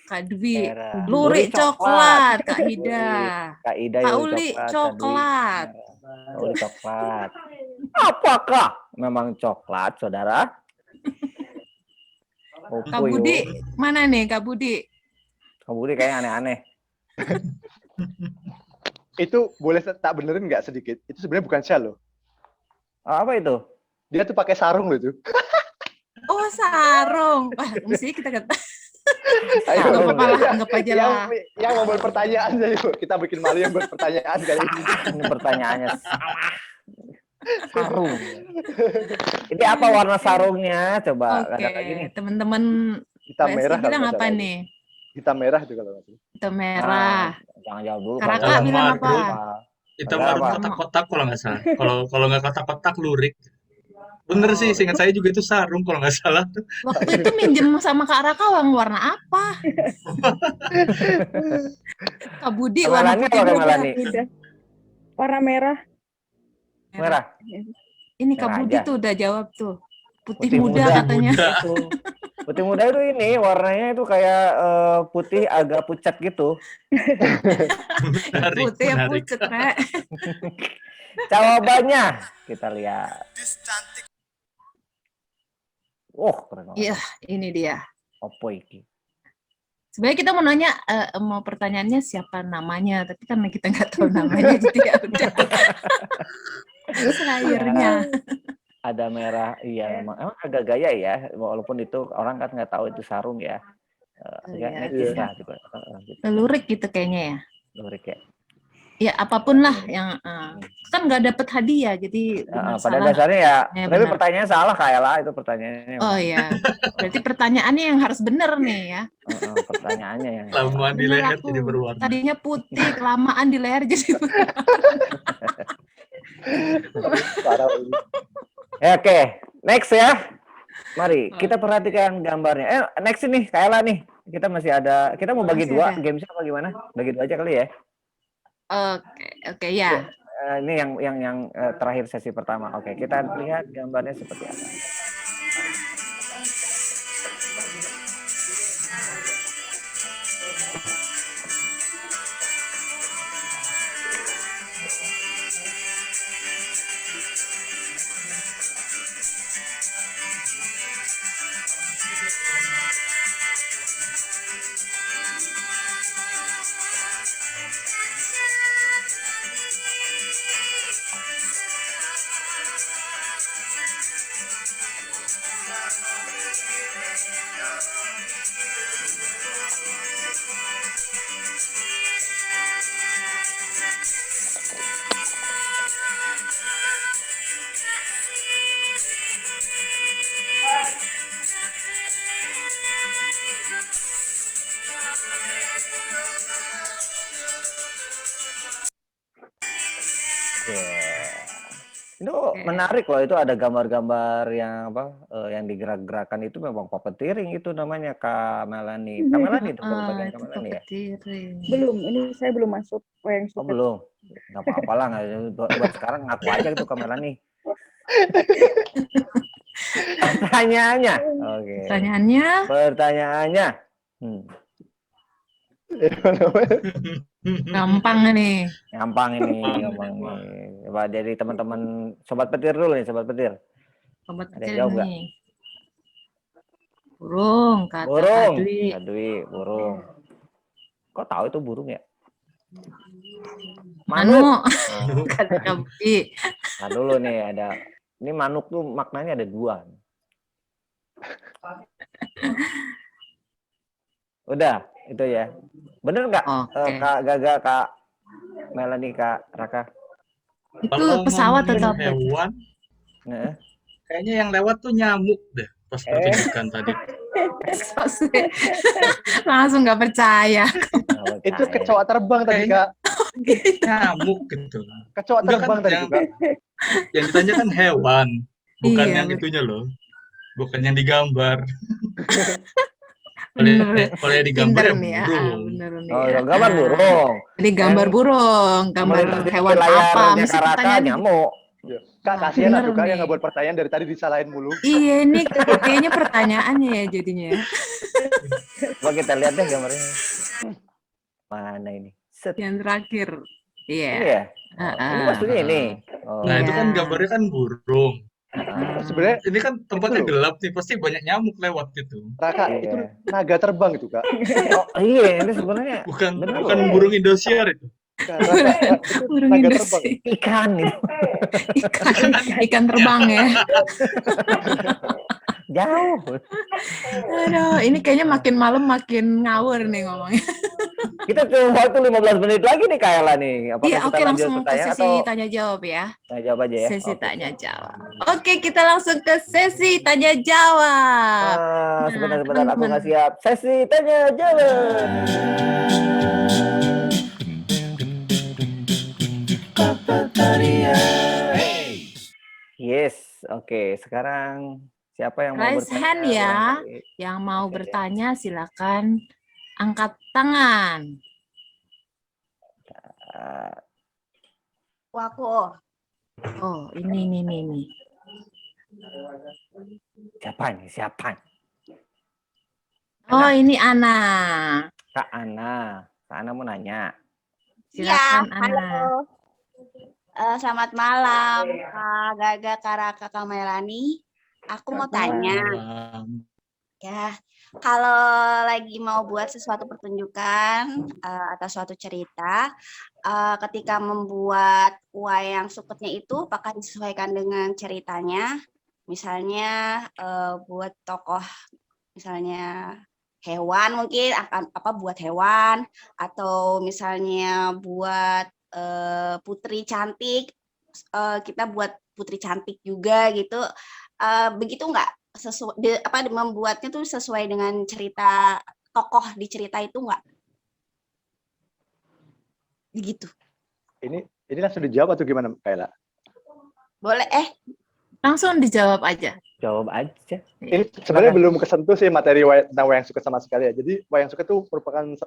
Kak Dwi, Merah. lurik coklat. Kak Hida. Kak Ida Kak Yuli Uli coklat. Kak Dwi coklat. merah. Kak Uli coklat. Apakah memang coklat, saudara? Kak Budi, mana nih Kak Budi? Kak Budi kayaknya aneh-aneh. Itu boleh tak benerin nggak sedikit? Itu sebenarnya bukan shell loh. Apa itu? Dia tuh pakai sarung loh itu. Oh, sarung. Wah, mesti kita kata. Ayo, Nggak apa-apa lah, ya, anggap aja yang, lah. yang mau berpertanyaan aja yuk. Kita bikin malu yang berpertanyaan kali ini. Ini pertanyaannya salah. Sarung. Ini apa warna sarungnya? Coba Oke, kata gini. teman-teman Hitam WSI merah bilang kalau nggak apa salah. nih? Hitam merah itu kalau nggak salah. Hitam merah. Jangan jawab dulu. Karaka Kak. bilang Kalau apa? marun, hitam Apa? marun kotak-kotak kalau nggak salah. Kalau nggak kotak-kotak lurik. Bener sih, seingat saya juga itu sarung kalau nggak salah tuh. Waktu itu minjem sama Kak Raka yang warna apa? Kak Budi Kak warna Melani putih apa, Kak muda. Melani? Udah. Warna merah. Merah. Ini Kak Merah Budi aja. tuh udah jawab tuh. Putih, Putih muda, muda. katanya. Muda. Putih muda itu ini warnanya itu kayak putih agak pucat gitu. Menarik, Putih ya menarik. pucet, Rek. Jawabannya kita lihat. Gadis cantik Keren banget. Iya, ini dia. Opo iki. Sebenarnya kita mau nanya, mau pertanyaannya siapa namanya, tapi karena kita nggak tahu namanya, jadi ya udah. Selayarnya. Ada merah, iya emang agak gaya ya, walaupun itu orang kan nggak tahu itu sarung ya. Agak Iya, necis iya. lah juga. Gitu. Lurik gitu kayaknya ya. Lurik ya. Ya apapun lah yang kan nggak dapet hadiah, jadi benar Pada salah. dasarnya ya, Ya, tapi benar. pertanyaannya salah kayak lah itu pertanyaannya. Oh iya, berarti pertanyaannya yang harus bener nih ya. Pertanyaannya yang Lamuan di Bener leher aku. jadi berwarna. Tadinya putih, kelamaan di leher jadi Parah ini. Oke, next ya. Mari kita perhatikan gambarnya. Next ini Kayla nih. Kita masih ada. Kita mau bagi Masih dua ada. gamesnya apa gimana? Bagi dua aja kali ya. Oke ya. Ini yang terakhir sesi pertama. Oke, kita lihat gambarnya seperti apa. Itu menarik loh, itu ada gambar-gambar yang apa yang digerak-gerakan itu memang puppeteering itu namanya Kak Melani. Kak Melani itu baru bagian Itu Kak Melani ya? puppeteering. Belum, ini saya belum masuk wayang Oh suket. belum. Enggak apa-apa lah, buat sekarang ngaku aja gitu Kak Melani. Pertanyaannya. Oke. Pertanyaannya. Gampang nih. Gampang ini. Coba dari teman-teman sobat petir dulu nih, sobat petir. Sobat Ada yang kecil jawab nggak? nih. Burung, kata Burung. Adwi. Adwi, burung. Kok tahu itu burung ya? Manuk. Manuk. Kata Kak Budi. Nah dulu nih ada. Ini manuk tuh maknanya ada dua. Udah, itu ya. Bener nggak Oke. Kak Gaga, Kak Melani, Kak Raka? Itu Kalau pesawat ngomongin atau apa? hewan, Nah, kayaknya yang lewat tuh nyamuk deh pas pertunjukan tadi. Langsung nggak percaya. Itu kecoa terbang tadi, Kayaknya- Kak. Nyamuk gitu. Kecoa Enggak terbang kan tadi, yang- Kak. Yang ditanya kan hewan, bukan Iya, yang itunya loh. Bukan yang digambar. Kalau yang digambar Pinter ya nih ya, burung. bener nih Oh, ya. gambar burung. Jadi gambar Yang burung, gambar melintas di hewan apa, layarnya mesti Karaka pertanyaan gitu. nyamuk. Ya. Kak, Wah, kasihan bener atuh Kak yang nih. nggak buat pertanyaan dari tadi disalahin mulu. Iya, ini kayaknya pertanyaannya ya jadinya ya. Coba kita lihat deh gambarnya. Mana ini? Set. Yang terakhir. Iya. Ini ya? Oh, ini maksudnya ini. Oh. Nah, itu kan Iya. gambarnya kan burung. Sebenarnya Ini kan tempatnya loh. gelap nih, pasti banyak nyamuk lewat gitu. Raka, Iya. itu naga terbang itu Kak. Oh iya, ini sebenarnya Bukan bener bukan loh. burung Indosiar itu. Bukan, Raka, itu Burung naga Indonesia. terbang. Ikan itu. Ikan terbang ya. Jauh. Aduh, ini kayaknya makin malam makin ngawur nih ngomongnya. Kita cuma waktu 15 menit lagi nih Kaela nih. Apakah Iya, kita oke, lanjut langsung ke pertanyaan sesi atau tanya jawab ya. tanya jawab aja ya? Sesi Oke. tanya jawab. Oke, kita langsung ke sesi tanya jawab. Sebentar, aku teman-teman. nggak siap. Sesi tanya jawab. Yes, oke. Sekarang siapa yang mau Raise bertanya? hand ya. barangkali? Yang mau Oke. bertanya silakan angkat tangan. Ah, Aku. Oh, ini. siapa nih? Siapa? Oh, ini Ana. Kak Ana. Kak Ana mau nanya. Silakan Ya, Ana. halo. Selamat malam, Kak Gaga, Karaka, Kak Melani. Aku mau tanya, Malam. ya, kalau lagi mau buat sesuatu pertunjukan atau suatu cerita, ketika membuat wayang suketnya itu, apakah disesuaikan dengan ceritanya? Misalnya buat tokoh, misalnya hewan mungkin akan buat hewan, atau misalnya buat putri cantik, kita buat putri cantik juga gitu. Begitu nggak? Membuatnya tuh sesuai dengan cerita tokoh di cerita itu nggak? Begitu. Ini langsung dijawab atau gimana, Kaela? Boleh Langsung dijawab aja. Jawab aja. Ini sebenarnya belum kesentuh sih materi tentang wayang suket sama sekali ya. Jadi wayang suket itu merupakan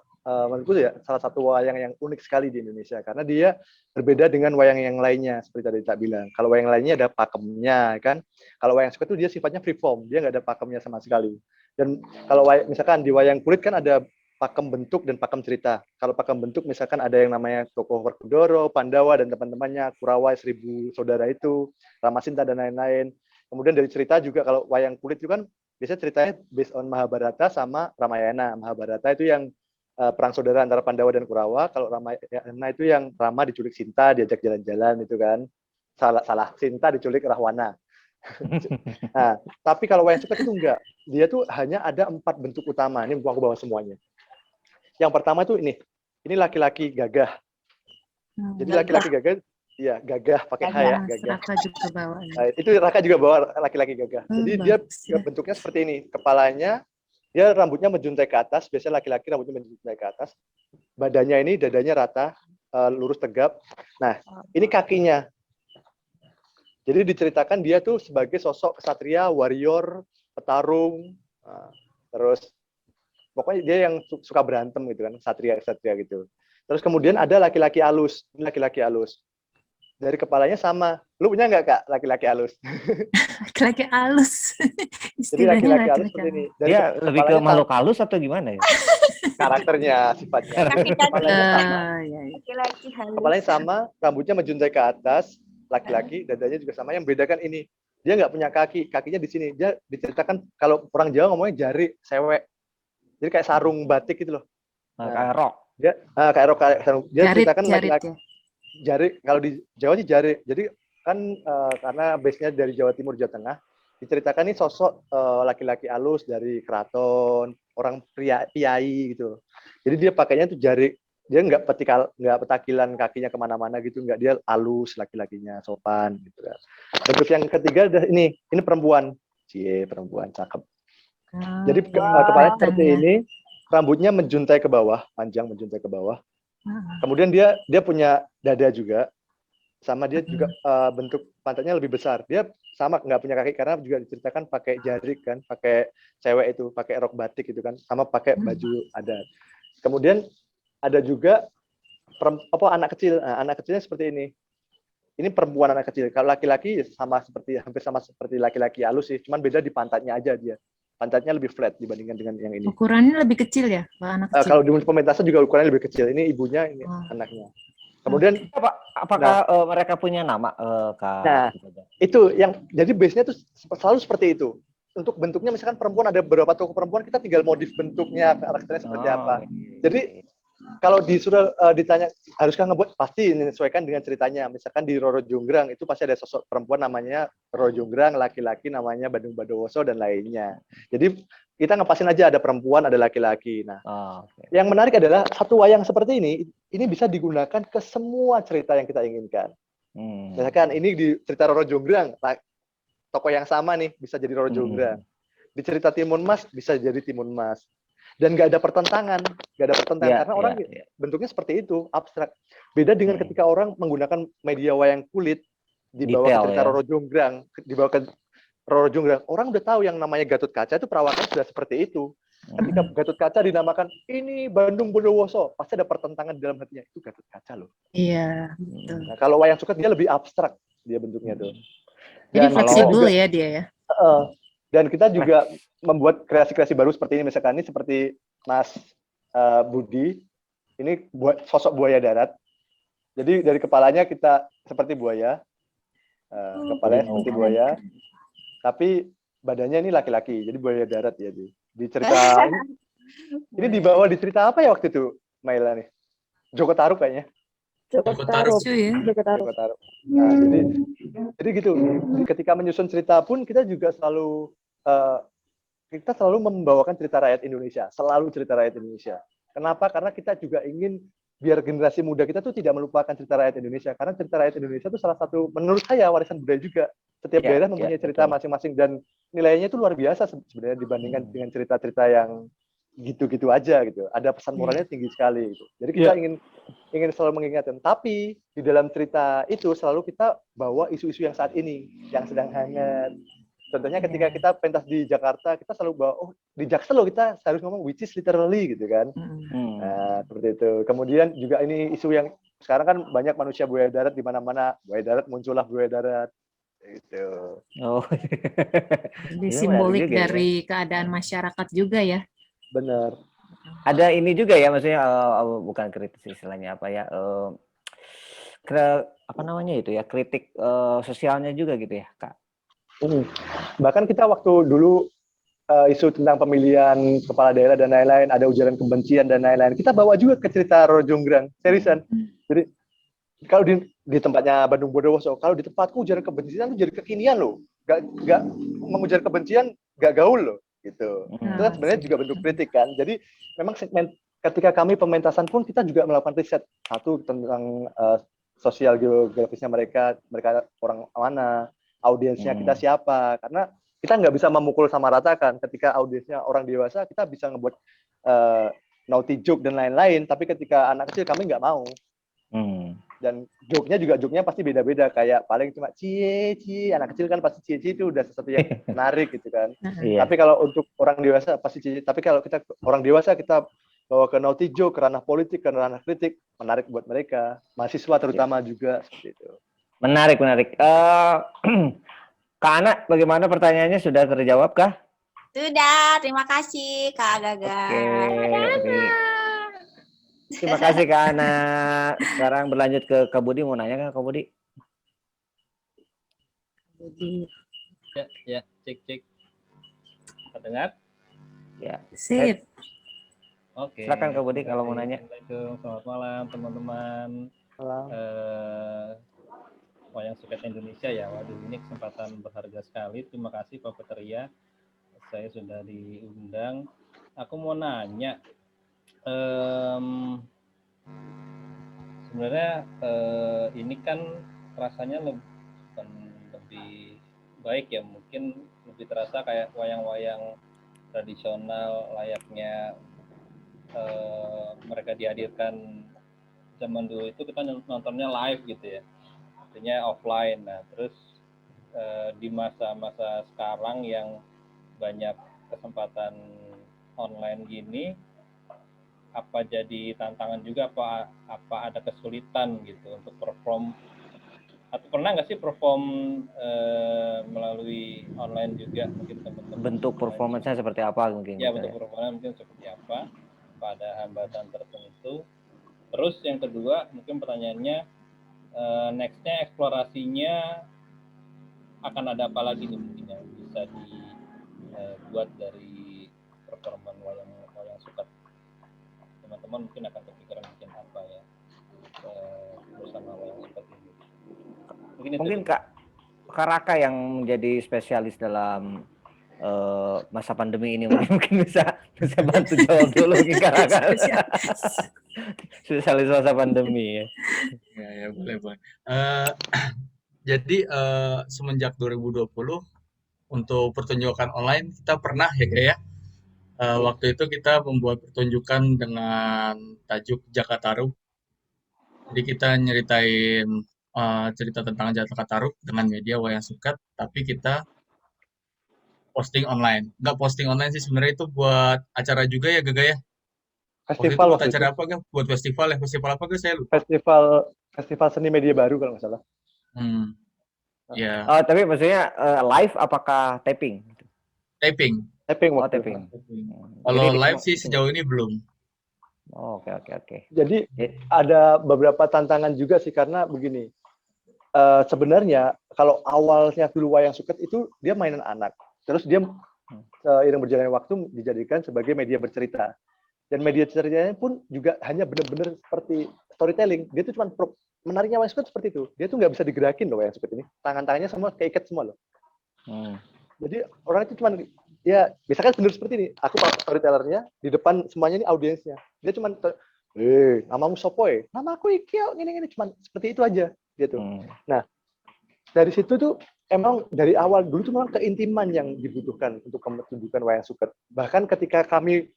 menurutku ya salah satu wayang yang unik sekali di Indonesia karena dia berbeda dengan wayang yang lainnya seperti tadi tak bilang. Kalau wayang lainnya ada pakemnya kan. Kalau wayang suket itu dia sifatnya free form, dia nggak ada pakemnya sama sekali. Dan kalau misalkan di wayang kulit kan ada pakem bentuk dan pakem cerita. Kalau pakem bentuk misalkan ada yang namanya tokoh Werkudara, Pandawa dan teman-temannya, Kurawa, 1000 saudara itu, Ramasinta dan lain-lain. Kemudian dari cerita juga kalau wayang kulit itu kan biasanya ceritanya based on Mahabharata sama Ramayana. Mahabharata itu yang perang saudara antara Pandawa dan Kurawa. Kalau Ramayana itu yang Rama diculik Sinta, diajak jalan-jalan itu kan. Salah Sinta diculik Rahwana. Nah, tapi kalau wayang suket itu enggak. Dia tuh hanya ada 4 bentuk utama. Ini aku bawa semuanya. Yang pertama tuh ini laki-laki gagah. Jadi laki-laki gagah, ya gagah pakai H ya, gagah. Raka juga bawa. Nah, itu Raka juga bawa laki-laki gagah. Jadi dia Bagus ya. bentuknya seperti ini. Kepalanya, dia rambutnya menjuntai ke atas. Biasanya laki-laki rambutnya menjuntai ke atas. Badannya ini, dadanya rata, lurus tegap. Nah, ini kakinya. Jadi diceritakan dia tuh sebagai sosok kesatria, warrior, petarung, terus pokoknya dia yang suka berantem gitu kan, satria gitu. Terus kemudian ada laki-laki alus, ini laki-laki alus. Dari kepalanya sama. Lu punya nggak Kak laki-laki alus? Laki-laki halus. Jadi Istilahnya laki-laki alus seperti ini. Dari Dia lebih ke kepalanya makhluk halus atau gimana ya? karakternya, sifatnya. Kepalanya sama, laki-laki halus. kepalanya sama, rambutnya menjuntai ke atas, laki-laki, dadanya juga sama. Yang bedakan ini, dia nggak punya kaki, kakinya di sini. Dia diceritakan kalau orang Jawa ngomongnya jari, sewek. Jadi kayak sarung batik gitu loh. Kayak rok. Dia kayak rok, kayak sarung. Dia Jarit, ceritakan jarit laki-laki ya. jari, kalau di Jawa sih jari. Jadi kan karena base-nya dari Jawa Timur, Jawa Tengah, diceritakan ini sosok laki-laki alus dari keraton, orang piai gitu. Jadi dia pakainya tuh jari. Dia nggak petakilan kakinya kemana-mana gitu, nggak, dia halus laki-lakinya, sopan gitu kan. Bentuk yang ketiga ada ini perempuan, perempuan cakep. Jadi kepalanya seperti ini, rambutnya menjuntai ke bawah, panjang menjuntai ke bawah. Kemudian dia punya dada juga sama dia juga bentuk pantatnya lebih besar. Dia sama nggak punya kaki karena juga diceritakan pakai jarik kan, pakai cewek itu pakai rok batik gitu kan, sama pakai baju adat. Kemudian ada juga anak kecil. Nah, anak kecilnya seperti ini. Ini perempuan anak kecil. Kalau laki-laki hampir sama seperti laki-laki halus sih, cuman beda di pantatnya aja dia. Pantatnya lebih flat dibandingkan dengan yang ini. Ukurannya lebih kecil ya, kalau anak kecil. Kalau di pementasan juga ukurannya lebih kecil. Ini ibunya, ini anaknya. Kemudian apakah mereka punya nama, Kak? Nah, itu yang jadi base-nya tuh selalu seperti itu. Untuk bentuknya misalkan perempuan ada beberapa tokoh perempuan, kita tinggal modif bentuknya, karakternya seperti apa. Jadi kalau disuruh ditanya haruskah ngebuat, pasti menyesuaikan dengan ceritanya. Misalkan di Roro Jonggrang itu pasti ada sosok perempuan namanya Roro Jonggrang, laki-laki namanya Bandung Bondowoso dan lainnya. Jadi kita ngepasin aja ada perempuan, ada laki-laki. Nah, yang menarik adalah satu wayang seperti ini bisa digunakan ke semua cerita yang kita inginkan. Misalkan ini di cerita Roro Jonggrang, tokoh yang sama nih bisa jadi Roro Jonggrang. Di cerita Timun Mas bisa jadi Timun Mas. Dan nggak ada pertentangan, karena orang bentuknya seperti itu, abstrak. Beda dengan ketika orang menggunakan media wayang kulit dibawa ke cerita Roro Jonggrang, dibawa ke Roro Jonggrang, orang udah tahu yang namanya Gatot Kaca itu perawakan sudah seperti itu. Ketika Gatot Kaca dinamakan ini Bandung Bondowoso, pasti ada pertentangan di dalam hatinya, itu Gatot Kaca loh. Iya, betul. Nah, kalau wayang suket dia lebih abstrak dia bentuknya tuh. Jadi fleksibel ya dia ya. Dan kita juga membuat kreasi-kreasi baru seperti ini, misalkan ini seperti Mas Budi, ini sosok buaya darat. Jadi dari kepalanya kita seperti buaya, kepalanya seperti buaya, tapi badannya ini laki-laki, jadi buaya darat ya. Di cerita ini dibawa di cerita apa ya waktu itu, Maila nih? Joko Tarub kayaknya. Joko Tarub. Nah, jadi gitu. Ketika menyusun cerita pun kita juga selalu membawakan cerita rakyat Indonesia, selalu cerita rakyat Indonesia. Kenapa? Karena kita juga ingin biar generasi muda kita tuh tidak melupakan cerita rakyat Indonesia, karena cerita rakyat Indonesia itu salah satu, menurut saya, warisan budaya juga. Setiap daerah mempunyai cerita masing-masing dan nilainya itu luar biasa sebenarnya dibandingkan dengan cerita-cerita yang gitu-gitu aja gitu. Ada pesan moralnya tinggi sekali gitu. Jadi kita ingin selalu mengingatkan. Tapi di dalam cerita itu selalu kita bawa isu-isu yang saat ini, yang sedang hangat. Contohnya ketika kita pentas di Jakarta, kita selalu bawa, di Jaksel loh kita harus ngomong which is literally gitu kan. Nah, seperti itu. Kemudian juga ini isu yang sekarang kan banyak manusia buaya darat di mana-mana. Buaya darat, muncullah buaya darat. Gitu. Jadi simbolik dari keadaan masyarakat juga ya. Benar. Ada ini juga ya, maksudnya bukan kritis istilahnya apa ya, apa namanya itu ya, kritik sosialnya juga gitu ya, Kak. Bahkan kita waktu dulu isu tentang pemilihan kepala daerah dan lain-lain, ada ujaran kebencian dan lain-lain, kita bawa juga ke cerita Roro Jonggrang, seriusan. Jadi kalau di tempatnya Bandung Bondowoso, kalau di tempatku ujaran kebencian itu jadi kekinian loh, gak mengujar kebencian, gak gaul loh, gitu. Itu kan sebenarnya juga bentuk kritik kan. Jadi memang ketika kami pementasan pun kita juga melakukan riset satu tentang sosial geografisnya mereka orang mana, audiensnya kita siapa, karena kita nggak bisa memukul sama rata kan. Ketika audiensnya orang dewasa, kita bisa ngebuat naughty joke dan lain-lain, tapi ketika anak kecil kami nggak mau. Dan joke-nya pasti beda-beda, kayak paling cuma cie, anak kecil kan pasti cie itu udah sesuatu yang menarik gitu kan. Tapi kalau untuk orang dewasa pasti cie, tapi kalau kita orang dewasa kita bawa ke naughty joke, ke ranah politik, ke ranah kritik, menarik buat mereka, mahasiswa terutama juga seperti itu. Menarik. Kak Ana, bagaimana pertanyaannya, sudah terjawab kah? Sudah, terima kasih Kak Gaga. Terima kasih Kak Ana. Sekarang berlanjut ke Kak Budi, mau nanya Kak Budi? Ya, cek. Terdengar? Ya. Sip. Oke. Silakan Kak Budi kalau mau nanya. Assalamualaikum, selamat malam teman-teman. Wayang Suket Indonesia ya. Waduh, ini kesempatan berharga sekali. Terima kasih Pak Peteria. Saya sudah diundang. Aku mau nanya. Sebenarnya ini kan rasanya lebih baik ya, mungkin lebih terasa kayak wayang-wayang tradisional layaknya mereka dihadirkan zaman dulu itu, kita nontonnya live gitu ya. artinya offline. Nah, terus di masa-masa sekarang yang banyak kesempatan online gini, apa jadi tantangan juga, apa ada kesulitan gitu untuk perform, atau pernah nggak sih perform melalui online juga, mungkin teman-teman Bentuk performance-nya seperti apa mungkin ya, gitu bentuk ya. performanya mungkin seperti apa pada hambatan tertentu. Terus yang kedua mungkin pertanyaannya, next-nya eksplorasinya akan ada apa lagi nih mungkin yang bisa dibuat dari performan wayang suket. Teman-teman mungkin akan kepikiran bikin apa ya bersama wayang suket ini. Mungkin Kak Raka yang menjadi spesialis dalam masa pandemi ini mungkin bisa bantu jawab dulu mungkin Kak Raka. Spesialis masa pandemi ya. Ya, boleh. Jadi semenjak 2020 untuk pertunjukan online kita pernah ya Kak ya. Waktu itu kita membuat pertunjukan dengan tajuk Jakataru. Jadi kita nyeritain cerita tentang Jakataru dengan media wayang suket, tapi kita posting online. Nggak posting online sih sebenarnya, itu buat acara juga ya Gaga ya. Festival buat waktu acara itu. apa Gak? Buat festival apa Gak? Saya lupa. Festival seni media baru kalau nggak salah. Ya. Tapi maksudnya live apakah taping? Taping. Taping. Kalau live sih sejauh ini belum. Oke. Jadi ada beberapa tantangan juga sih, karena begini. Sebenarnya kalau awalnya dulu wayang suket itu dia mainan anak. Terus dia seiring berjalannya waktu dijadikan sebagai media bercerita. Dan media ceritanya pun juga hanya benar-benar seperti storytelling. Dia tuh cuma menariknya wayang suket seperti itu. Dia tuh nggak bisa digerakin loh wayang suket ini. Tangan-tangannya semua keikat semua loh. Jadi orang itu cuma ya misalkan benar seperti ini. Aku storytellernya, di depan semuanya ini audiensnya. Dia cuma namamu sopoe, nama aku Ikio, gini cuma seperti itu aja gitu. Nah, dari situ tuh emang dari awal dulu tuh memang keintiman yang dibutuhkan untuk pertunjukan wayang suket. Bahkan ketika kami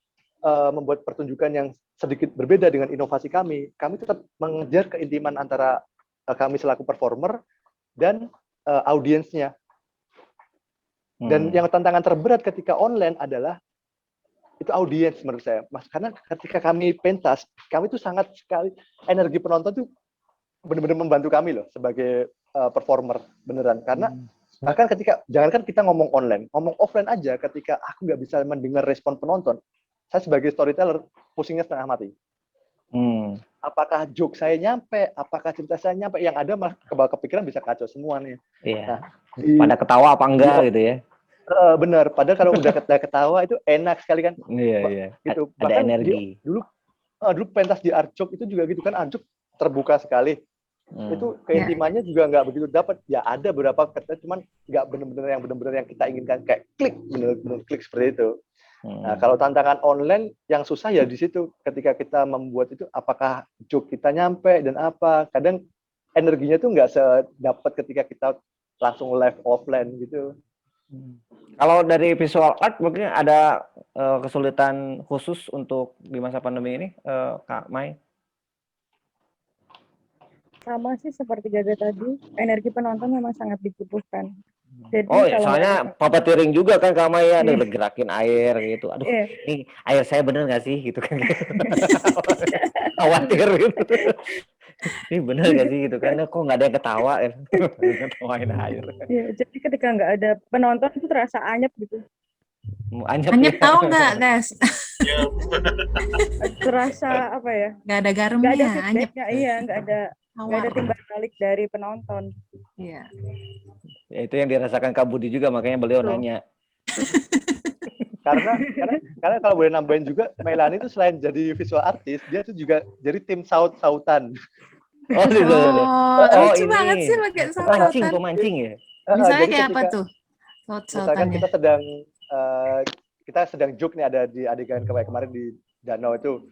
membuat pertunjukan yang sedikit berbeda dengan inovasi kami tetap mengejar keintiman antara kami selaku performer dan audiensnya. Dan yang tantangan terberat ketika online adalah itu audiens menurut saya, Mas. Karena ketika kami pentas, kami tuh sangat sekali energi penonton tuh benar-benar membantu kami loh sebagai performer beneran. Karena bahkan ketika jangankan kita ngomong online, ngomong offline aja, ketika aku nggak bisa mendengar respon penonton, saya sebagai storyteller pusingnya setengah mati. Apakah joke saya nyampe, apakah cerita saya nyampe, yang ada malah kepikiran bisa kacau semua nih. Iya. Pada ketawa apa enggak gitu ya? Benar. Padahal kalau udah ketawa itu enak sekali kan. Iya. Gitu. Ada bahkan energi. Dulu pentas di Arjok itu juga gitu kan. Arjok terbuka sekali. Itu keintimannya juga nggak begitu dapat. Ya ada beberapa kata, cuman nggak benar-benar yang kita inginkan, kayak klik, benar-benar klik seperti itu. Nah, kalau tantangan online yang susah ya di situ, ketika kita membuat itu, apakah joke kita nyampe dan apa. Kadang energinya tuh nggak sedapat ketika kita langsung live offline gitu. Kalau dari visual art mungkin ada kesulitan khusus untuk di masa pandemi ini, Kak Mai? Sama sih seperti Gaga tadi, energi penonton memang sangat dibutuhkan. Jadi ya, soalnya puppeteering juga kan Kak Mai ya, gerakin air gitu. Aduh, ini air saya bener nggak sih gitu kan? Khawatir gitu. Ini bener nggak sih gitu kan? Kok nggak ada yang ketawa ya? Ketawain air. Ya, jadi ketika nggak ada penonton itu terasa anyep gitu. Anyep ya? Tahu nggak guys? Terasa apa ya? Nggak ada garumnya. Nggak ada feedbacknya, iya, nggak ada timbal balik dari penonton. Iya. Ya itu yang dirasakan Kak Budi juga, makanya beliau nanya. karena kalau boleh nambahin juga, Melani itu selain jadi visual artist, dia tuh juga jadi tim sautan. Lucu banget sih pakai sautan. Mancing ya. Misalnya kayak apa tuh? Misalkan kita sedang joke nih, ada di adegan kemarin di danau itu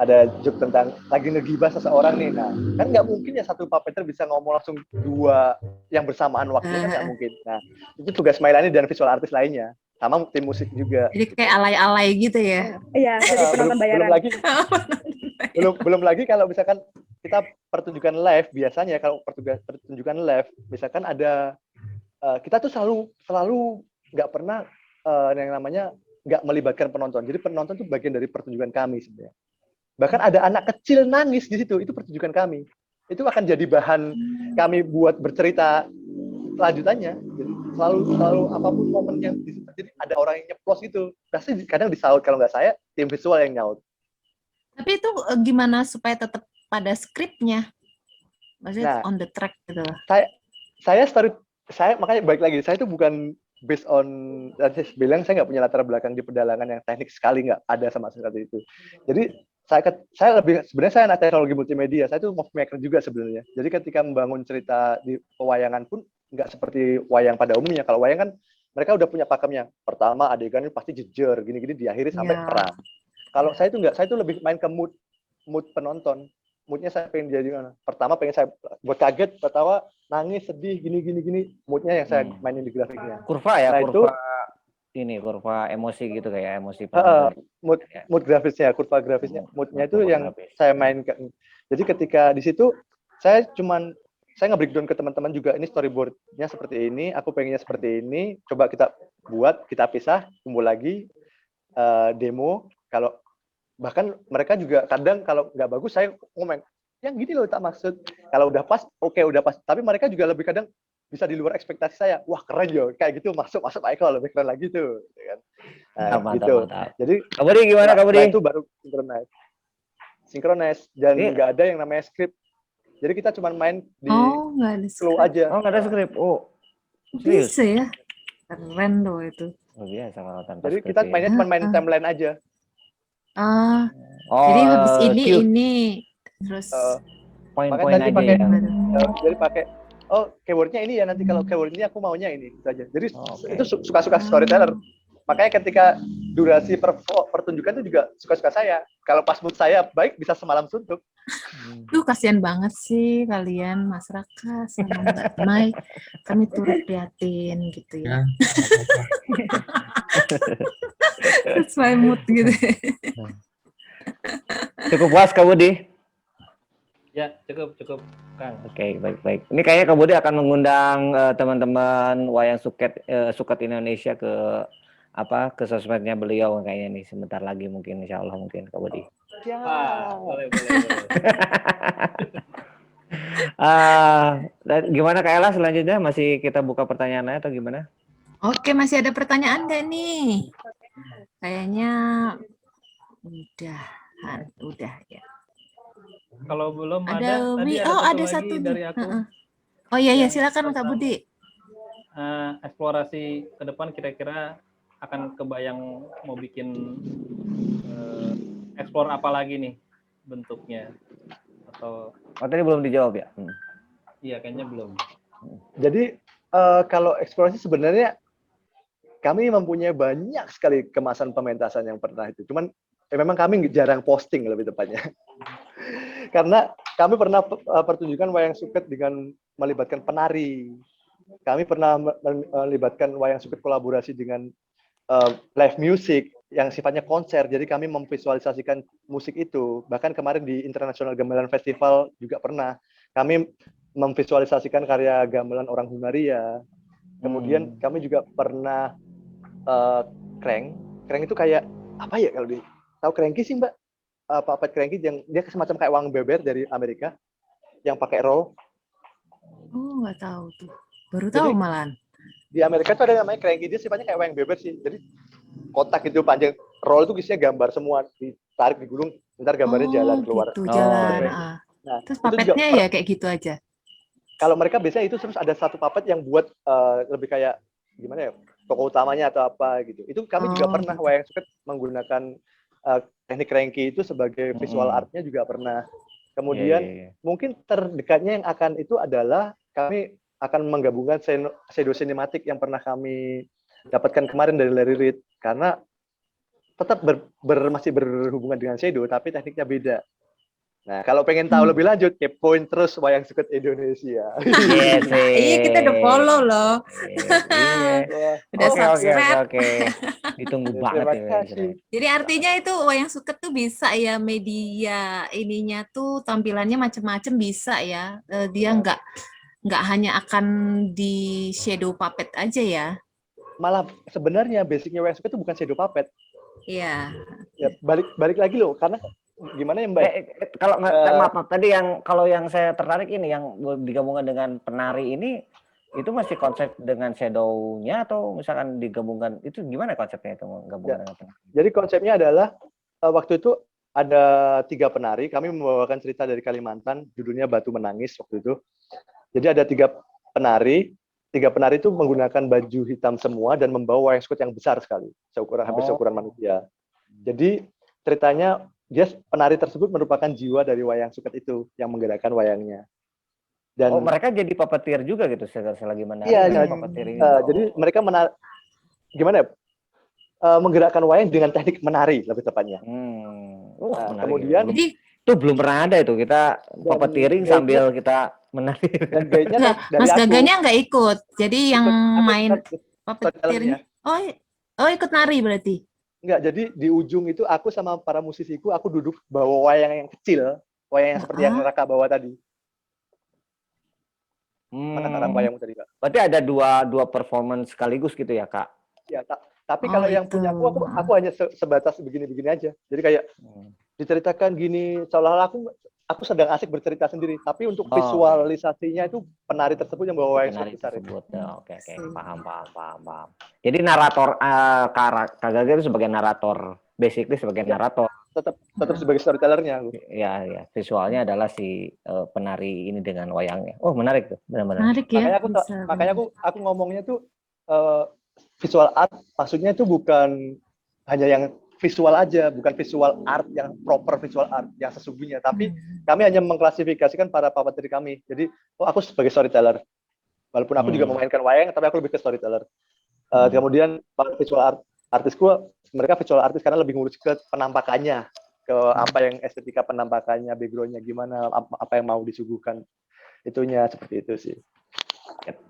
ada joke tentang lagi ngegibah seseorang nih. Nah, kan nggak mungkin ya satu puppeteer bisa ngomong langsung dua yang bersamaan waktunya, kan nggak mungkin. Nah, itu tugas Mailani dan visual artist lainnya, sama tim musik juga. Jadi kayak alay-alay gitu ya? Iya, jadi penonton bayaran. Belum lagi kalau misalkan kita pertunjukan live biasanya kalau pertunjukan live misalkan ada kita tuh selalu nggak pernah yang namanya nggak melibatkan penonton. Jadi penonton tuh bagian dari pertunjukan kami sebenarnya. Bahkan ada anak kecil nangis di situ, itu pertunjukan kami. Itu akan jadi bahan kami buat bercerita lanjutannya. Jadi selalu apapun momen yang di situ, jadi ada orang yang nyeplos gitu. Pasti kadang disaut, kalau nggak saya, tim visual yang nyaut. Tapi itu gimana supaya tetap pada skripnya? Maksudnya Nah, on the track gitu loh. Saya makanya balik lagi, saya itu bukan based on, saya bilang saya nggak punya latar belakang di pedalangan yang teknik sekali, nggak ada sama sekali itu. Jadi saya sebenarnya saya anak teknologi multimedia, saya itu movie maker juga sebenarnya. Jadi ketika membangun cerita di pewayangan pun nggak seperti wayang pada umumnya. Kalau wayang kan mereka udah punya pakemnya. Pertama adegan ini pasti jejer, gini-gini diakhiri sampai Ya. perang. Kalau saya itu nggak, saya itu lebih main ke mood penonton. Moodnya saya pengen jadi gimana. Pertama pengen saya buat kaget, pertama nangis, sedih, gini. Moodnya yang saya mainin di grafiknya. Kurva ya, Nah, kurva kurva emosi gitu kayak emosi penonton. mood grafisnya, kurva grafisnya, moodnya itu yang saya mainkan. Jadi ketika di situ saya nge-breakdown ke teman-teman juga, ini storyboardnya seperti ini, aku pengennya seperti ini, coba kita buat, kita pisah, kumpul lagi, demo. Kalau bahkan mereka juga kadang kalau nggak bagus saya ngomong, yang gini loh tak maksud. Kalau udah pas, oke udah pas. Tapi mereka juga lebih kadang bisa di luar ekspektasi saya. Wah keren yo, kayak gitu masuk Michael lebih keren lagi tuh. Nah, Mantap, gitu. mantap. Jadi Kak Budi gimana Kak Budi? itu baru synchronize dan nggak ada yang namanya skrip. Jadi kita cuma main di nggak ada flow skrip. aja. Oh nggak ada skrip. Oh serius? Bisa ya? Keren loh itu. Oh biasa kalau tanpa Jadi skrip kita ya. mainnya cuma main timeline aja. Jadi habis ini cute. ini terus Poin-poin nanti aja pakai, ya. Jadi pakai keywordnya ini ya, nanti kalau keyword ini aku maunya ini gitu aja. Jadi Oke. itu suka-suka storyteller. Makanya ketika durasi pertunjukan itu juga suka-suka saya. Kalau pas mood saya baik bisa semalam suntuk. Duh, kasihan banget sih kalian Mas Raka sama Mbak Mai. Kami turut prihatin gitu ya. Sesuai mood gitu. Cukup puas Kak Budi? Ya, cukup Kang. Oke, baik. Ini kayaknya Kak Budi akan mengundang teman-teman wayang suket Indonesia ke sosmednya beliau kayaknya nih sebentar lagi mungkin, insya Allah mungkin Kak Budi. Boleh. Gimana Kak Ella selanjutnya, masih kita buka pertanyaannya atau gimana? Oke, masih ada pertanyaan nggak nih? Kayaknya udah ya. Kalau belum Ada tadi ada lagi satu dari nih. aku. Oh iya silakan Kak Budi. Eksplorasi ke depan kira-kira akan kebayang mau bikin eksplor apa lagi nih bentuknya, atau tadi belum dijawab ya? Iya kayaknya belum. Jadi kalau eksplorasi sebenarnya kami mempunyai banyak sekali kemasan pementasan yang pernah itu. Cuman memang kami jarang posting lebih tepatnya. Karena kami pernah pertunjukan wayang suket dengan melibatkan penari. Kami pernah melibatkan wayang suket kolaborasi dengan live music yang sifatnya konser. Jadi kami memvisualisasikan musik itu. Bahkan kemarin di International Gamelan Festival juga pernah. Kami memvisualisasikan karya gamelan orang Hungaria. Kemudian kami juga pernah Kreng itu kayak apa ya, kalau tahu Cranky sih Mbak? Puppet Cranky yang dia semacam kayak wang beber dari Amerika yang pakai roll. Oh, nggak tahu tuh. Baru tahu malahan. Di Amerika itu ada namanya Cranky, dia sifatnya kayak wang beber sih. Jadi kotak itu panjang, roll itu isinya gambar semua, ditarik di gulung, ntar gambarnya jalan keluar. Gitu, jalan. Nah, terus puppetnya ya kayak gitu aja. Kalau mereka biasanya itu terus ada satu puppet yang buat lebih kayak gimana ya, tokoh utamanya atau apa gitu. Itu kami juga pernah wayang suket menggunakan teknik Cranky itu sebagai visual artnya juga pernah. Kemudian mungkin terdekatnya yang akan itu adalah kami akan menggabungkan shadow cinematic yang pernah kami dapatkan kemarin dari Larry Reed, karena tetap masih berhubungan dengan shadow tapi tekniknya beda. Nah, kalau pengen tahu lebih lanjut, kepoin terus Wayang Suket Indonesia. Yes, Iya, kita udah follow loh. Iya. Wah, Udah Oke, oke, oke, subscribe. oke. Ditunggu ya, banget terima ini. kasih. Jadi artinya itu wayang suket tuh bisa ya, media ininya tuh tampilannya macam-macam bisa ya. Dia nggak hanya akan di shadow puppet aja ya. Malah sebenarnya basicnya Wayang Suket itu bukan shadow puppet. Iya. Ya, balik lagi loh, karena gimana ya Mbak? Kalau maaf, tadi kalau yang saya tertarik ini yang digabungkan dengan penari ini itu masih konsep dengan shadow-nya atau misalkan digabungkan itu gimana konsepnya itu gabungan dengan penari? Jadi konsepnya adalah waktu itu ada 3 penari, kami membawakan cerita dari Kalimantan, judulnya Batu Menangis waktu itu. Jadi ada 3 penari itu menggunakan baju hitam semua dan membawa wayang suket yang besar sekali, hampir seukuran manusia. Jadi ceritanya penari tersebut merupakan jiwa dari wayang suket itu yang menggerakkan wayangnya. Dan mereka jadi puppeteer juga gitu selagi menari. Iya, jadi mereka gimana ya? Menggerakkan wayang dengan teknik menari lebih tepatnya. Kemudian itu belum pernah ada itu, kita puppeteering sambil kita menari. Dan guide-nya Mas Gaganya nggak ikut, jadi yang main puppeteernya. Oh ikut nari berarti? Enggak, jadi di ujung itu aku sama para musisiku, aku duduk bawa wayang yang kecil, wayang yang seperti yang Raka bawa tadi. Mana wayangmu tadi, Kak? Berarti ada dua performance sekaligus gitu ya, Kak? Ya, tapi kalau yang punya aku hanya sebatas begini-begini aja. Jadi kayak diceritakan gini, seolah-olah aku sedang asik bercerita sendiri, tapi untuk visualisasinya itu penari tersebut yang bawa wayang besar tersebut. Oke, paham. Jadi narator Kak Gaga itu sebagai narator, basically sebagai narator. Tetap sebagai storytellernya. Ya, visualnya adalah si penari ini dengan wayangnya. Oh, menarik tuh, benar-benar. Menarik ya. Makanya aku ngomongnya tuh visual art, maksudnya itu bukan hanya yang visual aja, bukan visual art yang proper visual art yang sesungguhnya, tapi kami hanya mengklasifikasikan para puppeteer kami. Jadi, aku sebagai storyteller, walaupun aku juga memainkan wayang, tapi aku lebih ke storyteller. Kemudian para visual artisku, mereka visual artis karena lebih ngurus ke penampakannya, ke apa yang estetika penampakannya, backgroundnya gimana, apa yang mau disuguhkan, itunya seperti itu sih.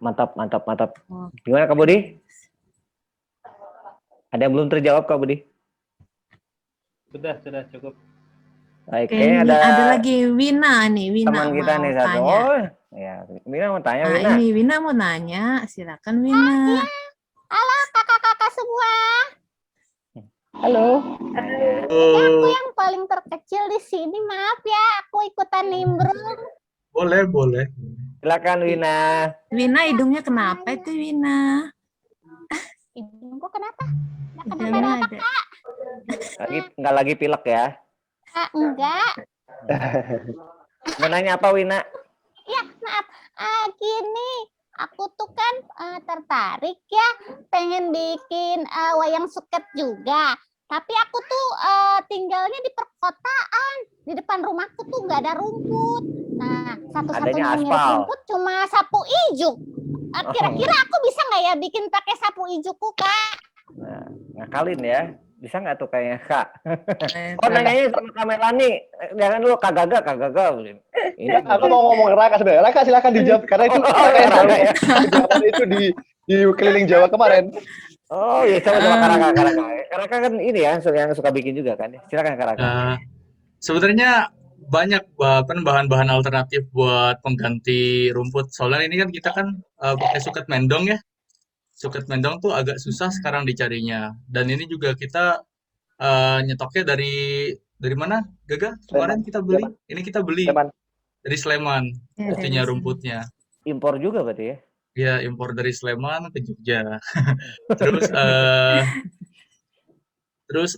Mantap. Gimana Kak Budi? Ada yang belum terjawab Kak Budi? Sudah cukup. Oke, ada lagi Wina nih, teman kita nih satu. Tanya. Ya, Wina mau tanya. Wina mau nanya, silakan Wina. Halo kakak-kakak semua. Halo. Aku yang paling terkecil di sini, maaf ya, aku ikutan nimbrung. Boleh. Silakan Wina. Wina hidungnya kenapa itu Wina? Hidungku kenapa? Hidungnya ada. Nggak lagi pilek ya? Enggak. Mau nanya apa Wina? Ya maaf. Gini, aku tuh kan tertarik ya, pengen bikin wayang suket juga. Tapi aku tuh tinggalnya di perkotaan. Di depan rumahku tuh nggak ada rumput. Nah, satu-satunya mirip rumput cuma sapu ijuk. Kira-kira aku bisa nggak ya bikin pakai sapu ijukku, Kak? Nah, ngakalin ya. Bisa nggak tuh kayaknya, Kak? Nanyanya sama Kak Melani. Jangan dulu Kak Gaga. Ini aku mau ngomong Raka sebenarnya. Raka silakan dijawab karena itu jawaban itu di keliling Jawa kemarin. Oh iya, coba Kak Raka. Raka kan ini ya yang suka bikin juga kan. Silakan Kak Raka. Sebenarnya banyak bahan-bahan alternatif buat pengganti rumput. Soalnya ini kan kita pakai suket mendong ya. Suket mendong tuh agak susah sekarang dicarinya. Dan ini juga kita nyetoknya dari mana, Gaga? Kemarin kita beli. Ini kita beli dari Sleman. Artinya rumputnya. Impor juga berarti ya? Ya, impor dari Sleman ke Jogja. Terus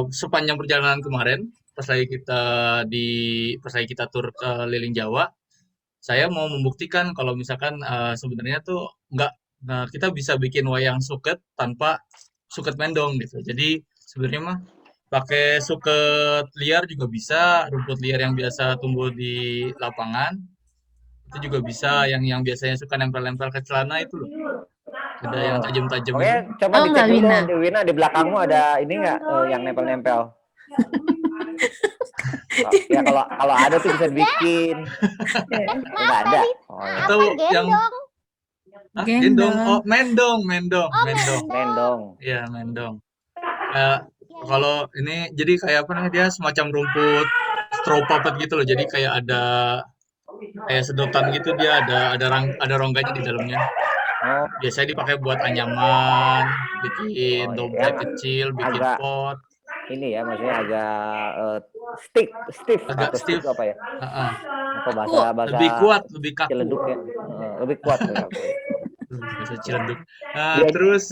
sepanjang perjalanan kemarin, pas lagi kita tur keliling Jawa, saya mau membuktikan kalau misalkan sebenarnya tuh kita bisa bikin wayang suket tanpa suket mendong gitu. Jadi sebenarnya mah pakai suket liar juga bisa, rumput liar yang biasa tumbuh di lapangan itu juga bisa, yang biasanya suka nempel-nempel ke celana itu loh. Ada yang tajam-tajam. Oke, coba dicek dulu Wina di belakangmu ada ini nggak yang nempel-nempel? Ya kalau ada tuh bisa dibikin. Nggak ada. Oh, ya. Atau yang Gendong. gendong. Oh, Gendong. mendong. Mendong. Iya, mendong. Kalau ini jadi kayak apa namanya, dia semacam rumput straw puppet gitu loh. Jadi kayak ada kayak sedotan gitu, dia ada rongganya di dalamnya. Oh, Biasanya dipakai buat anyaman, bikin Oh, dompet yang kecil, bikin agak pot, ini ya, maksudnya agak stiff agak atau stiff stiff. apa ya? Heeh. Atau bahasa Lebih kuat, lebih kaku. Ciledug ya. Lebih kuat ya. Bahasa Ciledug. Iya. Terus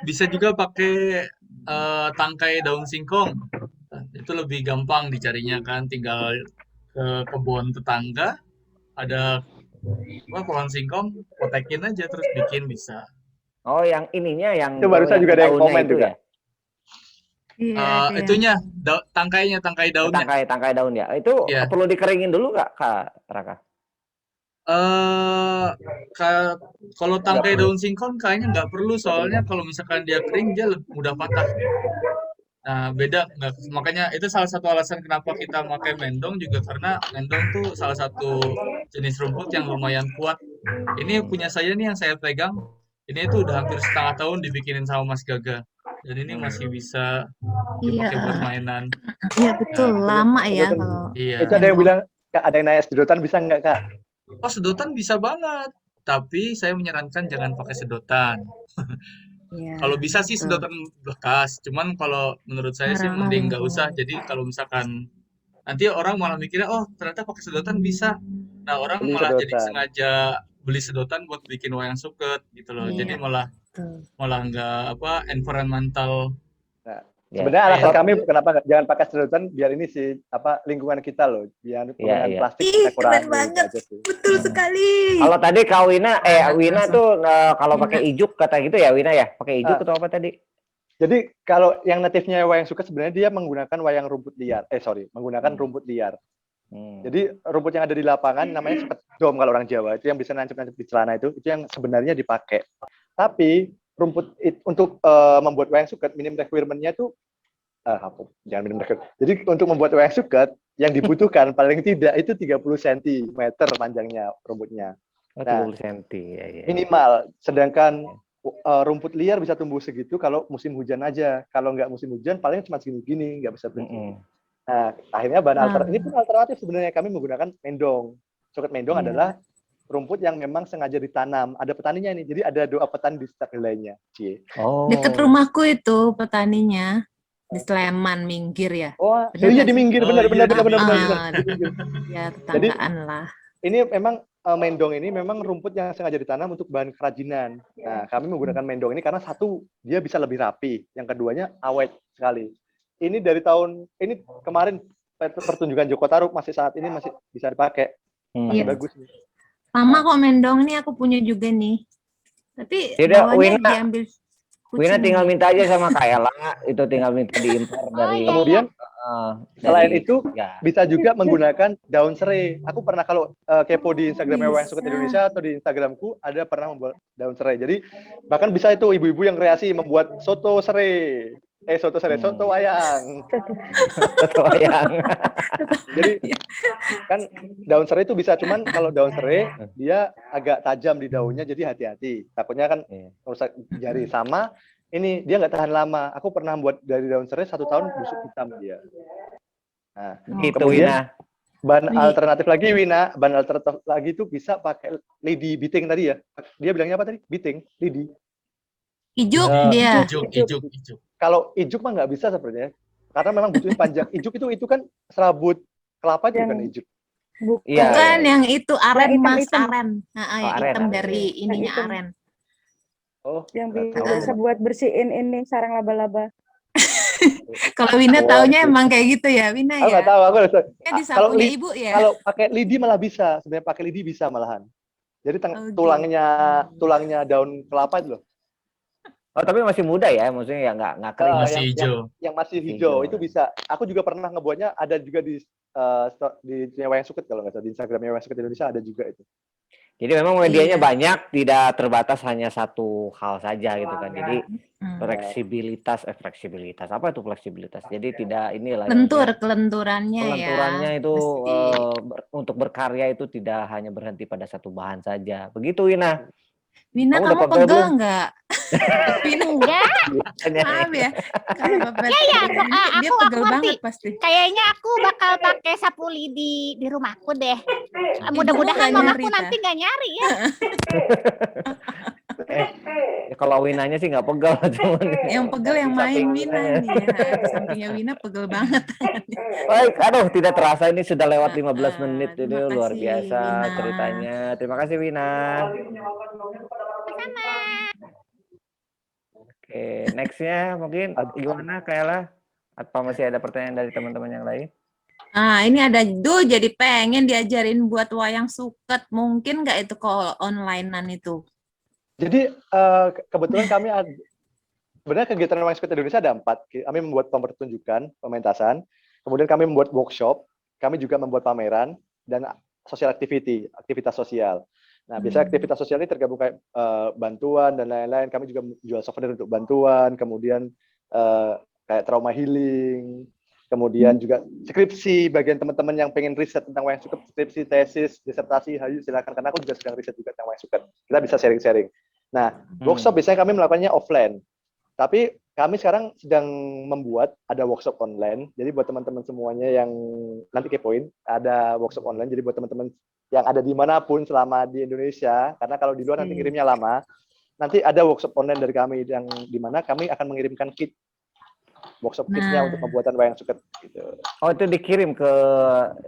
bisa juga pakai tangkai daun singkong. Itu lebih gampang dicarinya kan, tinggal ke kebun tetangga, ada pohon singkong, potekin aja terus bikin bisa. Oh, yang ininya yang Itu barusan yang juga ada yang daunnya komen itu juga. ya? Iya, ada yang- Itunya tangkai daunnya. Tangkai daun ya. Itu Iya. perlu dikeringin dulu nggak, Kak Raka? Kalau tangkai daun singkong kayaknya nggak perlu, soalnya kalau misalkan dia kering dia mudah patah. Nah, beda nggak, makanya itu salah satu alasan kenapa kita pakai mendong juga, karena mendong tuh salah satu jenis rumput yang lumayan kuat. Ini punya saya nih yang saya pegang, ini tuh udah hampir setengah tahun dibikinin sama Mas Gaga, dan ini masih bisa dipakai buat Iya, mainan. iya betul. Lama ya Sedotan. kalau Iya. Itu ada yang bilang, Kak, ada yang nanya sedotan bisa nggak, Kak? Oh, sedotan bisa banget, tapi saya menyarankan jangan pakai sedotan. Iya, Kalau bisa sih betul. sedotan bekas, cuman kalau menurut saya sih Ramah mending nggak usah. lingkungan. Jadi kalau misalkan nanti orang malah mikirnya, oh ternyata pakai sedotan bisa. Nah, orang Beli malah jadi sedotan. sengaja beli sedotan buat bikin wayang suket gitu loh. Jadi Iya, betul. malah nggak environmental. Nah, Ya. sebenarnya alasan Kayak- kami kenapa jangan pakai sedotan biar ini sih lingkungan kita loh, biar penggunaan iya. plastik Ih, kita keren kurangi banget. aja sih. Betul sekali. Kalau tadi Kak Wina Langsung. tuh kalau Wina. pakai ijuk kata gitu ya, Wina ya? Pakai ijuk Ah. atau apa tadi? Jadi kalau yang natifnya wayang suket sebenarnya dia menggunakan wayang rumput liar. Menggunakan rumput liar. Jadi rumput yang ada di lapangan namanya suket dom kalau orang Jawa, itu yang bisa nancep-nancep di celana itu yang sebenarnya dipakai. Tapi rumput untuk membuat wayang suket minim requirement-nya tuh jangan minim requirement. Jadi untuk membuat wayang suket yang dibutuhkan paling tidak itu 30 cm panjangnya rumputnya. Oh, Nah, 30 cm. Ya. Minimal. Sedangkan rumput liar bisa tumbuh segitu kalau musim hujan aja. Kalau nggak musim hujan paling cuma segini-gini, nggak bisa berhenti. Nah, akhirnya ini pun alternatif sebenarnya, kami menggunakan mendong. Suket mendong Iya. adalah rumput yang memang sengaja ditanam. Ada petaninya nih. Jadi ada doa petani di setiap helainya. Oh. Deket rumahku itu petaninya di Sleman, Minggir ya. Oh, Bener jadi nggak di sih? minggir, Oh, benar. iya, di Benar. Ya, tetanggaan lah. Ini memang mendong ini memang rumput yang sengaja ditanam untuk bahan kerajinan. Nah, kami menggunakan mendong ini karena satu, dia bisa lebih rapi. Yang keduanya, awet sekali. Ini dari kemarin pertunjukan Joko Tarub masih bisa dipakai. Masih Iya. bagus. Lama kok mendong nih, aku punya juga nih. Tapi Tidak, bawahnya Wina. diambil Wina kucing. tinggal minta aja sama Kak Ella, itu tinggal minta diimpor dari. Kemudian selain dari- itu ya. bisa juga menggunakan daun serai. Aku pernah kalau kepo di Instagramnya Wayang Suket Indonesia atau di Instagramku ada pernah membuat daun serai. Jadi bahkan bisa itu ibu-ibu yang kreasi membuat soto serai. Soto wayang. Soto wayang. Jadi kan daun serai itu bisa, cuman kalau daun serai dia agak tajam di daunnya, jadi hati-hati. Takutnya kan rusak jari. Sama ini dia nggak tahan lama. Aku pernah buat dari daun serai 1 tahun busuk hitam dia. Nah, Gitu, kemudian Wina. bahan alternatif lagi, Wina. Bahan alternatif lagi itu bisa pakai lidi biting tadi ya. Dia bilangnya apa tadi? Biting, lidi. Ijuk dia. Ijuk. Kalau ijuk mah nggak bisa sebenarnya. Karena memang butuhnya panjang. Ijuk itu kan serabut kelapa juga kan ijuk. Iya. Bukan yang itu aren, Yang Mas, hitam-hitam. aren. Yang aren, hitam aren. dari ininya hitam. aren. Oh, Yang nggak tahu. biasa buat bersihin ini sarang laba-laba. Kalau Wina Oh, taunya oke. emang kayak gitu ya, Wina Aku ya? nggak tahu. Aku Kan disapunya ibu ya? kalau pakai lidi malah bisa. Sebenarnya pakai lidi bisa malahan. Jadi gitu. tulangnya daun kelapa itu loh. Oh, tapi masih muda ya, maksudnya ya nggak kering. Masih hijau. Yang masih hijau Hijau. itu bisa. Aku juga pernah ngebuatnya, ada juga di Wayang Suket kalau nggak salah, di Instagramnya Wayang Suket Indonesia ada juga itu. Jadi memang medianya Iya. banyak, tidak terbatas hanya satu hal saja gitu kan. Jadi fleksibilitas, apa itu fleksibilitas? Jadi tidak inilah maksudnya Kelenturannya ya, kelenturannya itu mesti. untuk berkarya itu tidak hanya berhenti pada satu bahan saja. Begitu Wina. Wina, Kamu udah kamu pegel pegel belum? nggak? Wina, Enggak. maaf ya. Kalau Bapak Ya, dia aku pegel ngerti. banget pasti. Kayaknya aku bakal pakai sapu lidi di rumahku deh. Ibumu Mudah-mudahan nggak mamaku nyari, nanti nggak nyari ya. Ya kalau Winanya sih nggak pegel, cuman Yang pegel yang di main samping Wina Winanya. nih ya. Di sampingnya Wina pegel banget. Baik, aduh tidak terasa ini sudah lewat 15 menit ini Terima luar kasih, biasa Wina. ceritanya. Terima kasih Wina. Sama. Oke, nextnya mungkin gimana Kayla? Apa masih ada pertanyaan dari teman-teman yang lain? Ini ada jadi pengen diajarin buat wayang suket. Mungkin nggak itu kalau onlinean itu? Jadi kebetulan kami sebenarnya kegiatan wayang suket Indonesia ada 4. Kami membuat pertunjukan, pementasan, kemudian kami membuat workshop, kami juga membuat pameran dan social activity, aktivitas sosial. Nah, biasanya aktivitas sosial ini tergabung kayak bantuan dan lain-lain. Kami juga jual souvenir untuk bantuan, kemudian kayak trauma healing, kemudian juga skripsi. Bagian teman-teman yang pengen riset tentang wayang suket, skripsi, tesis, disertasi, hayu silakan. Karena aku juga sedang riset juga tentang wayang suket. Kita bisa sharing-sharing. Nah, workshop biasanya kami melakukannya offline. Tapi kami sekarang sedang membuat ada workshop online. Jadi buat teman-teman semuanya yang nanti kepoin, ada workshop online. Jadi buat teman-teman yang ada dimanapun selama di Indonesia, karena kalau di luar nanti ngirimnya lama, nanti ada workshop online dari kami yang dimana kami akan mengirimkan kit, workshop kitnya untuk pembuatan wayang suket. Gitu. Oh itu dikirim ke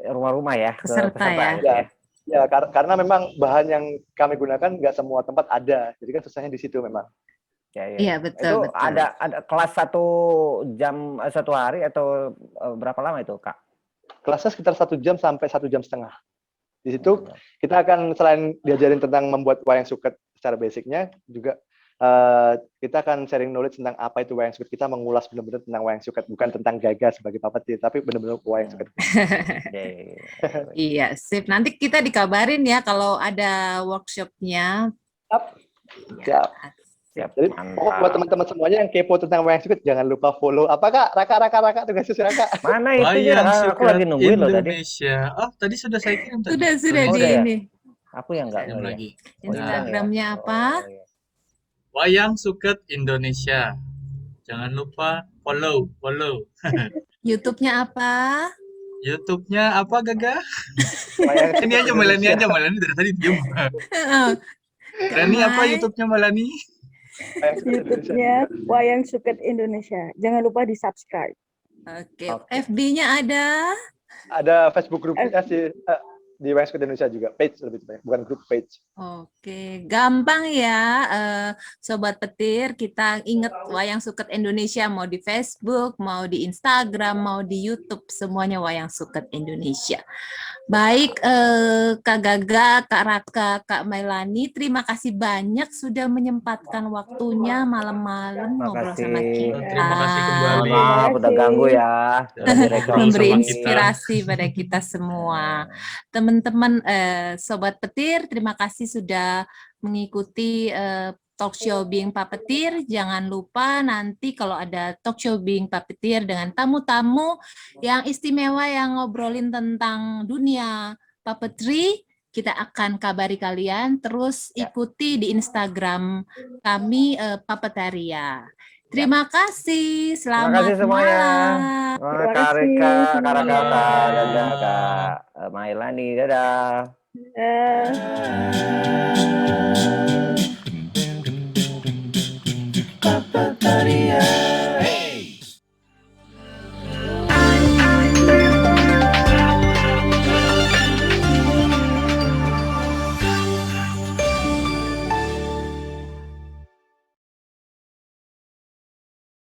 rumah-rumah ya? Peserta ya? Gitu ya? Ya, karena memang bahan yang kami gunakan nggak semua tempat ada, jadi kan susahnya di situ memang. Iya betul. Itu ada kelas 1 jam 1 hari atau berapa lama itu Kak? Kelasnya sekitar 1 jam sampai 1 jam setengah. Di situ kita akan selain diajarin tentang membuat wayang suket secara basicnya, juga kita akan sharing knowledge tentang apa itu wayang suket. Kita mengulas benar-benar tentang wayang suket, bukan tentang Gaga sebagai puppeteer, tapi benar-benar wayang suket. Iya, sip. Nanti kita dikabarin ya kalau ada workshopnya. Siap. Jadi buat teman-teman semuanya yang kepo tentang wayang suket, jangan lupa follow. Apakah Raka tuh kasih Raka? Mana itu ya? Aku lagi nungguin loh tadi. Indonesia. Oh, tadi sudah saya kirim tadi. Sudah di ini. Aku yang enggak lagi. Instagramnya apa? Wayang Suket Indonesia. Jangan lupa follow. YouTube-nya apa? YouTube-nya apa Gaga? Ini aja Melani dari tadi diem. Melani apa YouTube-nya Melani? YouTube-nya Wayang Suket Indonesia. Jangan lupa di subscribe. Oke. FB-nya ada? Ada Facebook grupnya sih di Wayang Suket Indonesia juga. Page lebih banyak, bukan grup, page. Oke, gampang ya Sobat Petir. Kita ingat Wayang Suket Indonesia mau di Facebook, mau di Instagram, mau di YouTube, semuanya Wayang Suket Indonesia. Baik, Kak Gaga, Kak Raka, Kak Mailani, terima kasih banyak sudah menyempatkan waktunya malam-malam ngobrol sama kita. Terima kasih kembali. Maaf, udah ganggu ya. Memberi inspirasi pada kita semua. Teman-teman Sobat Petir, terima kasih sudah mengikuti talk show Being Puppeteer. Jangan lupa nanti kalau ada talk show Being Puppeteer dengan tamu-tamu yang istimewa yang ngobrolin tentang dunia puppetry, kita akan kabari kalian. Terus ikuti di Instagram kami Puppetaria. Terima kasih. Selamat malam. Terima kasih Kak Raka, Kak Mailani. Dadah.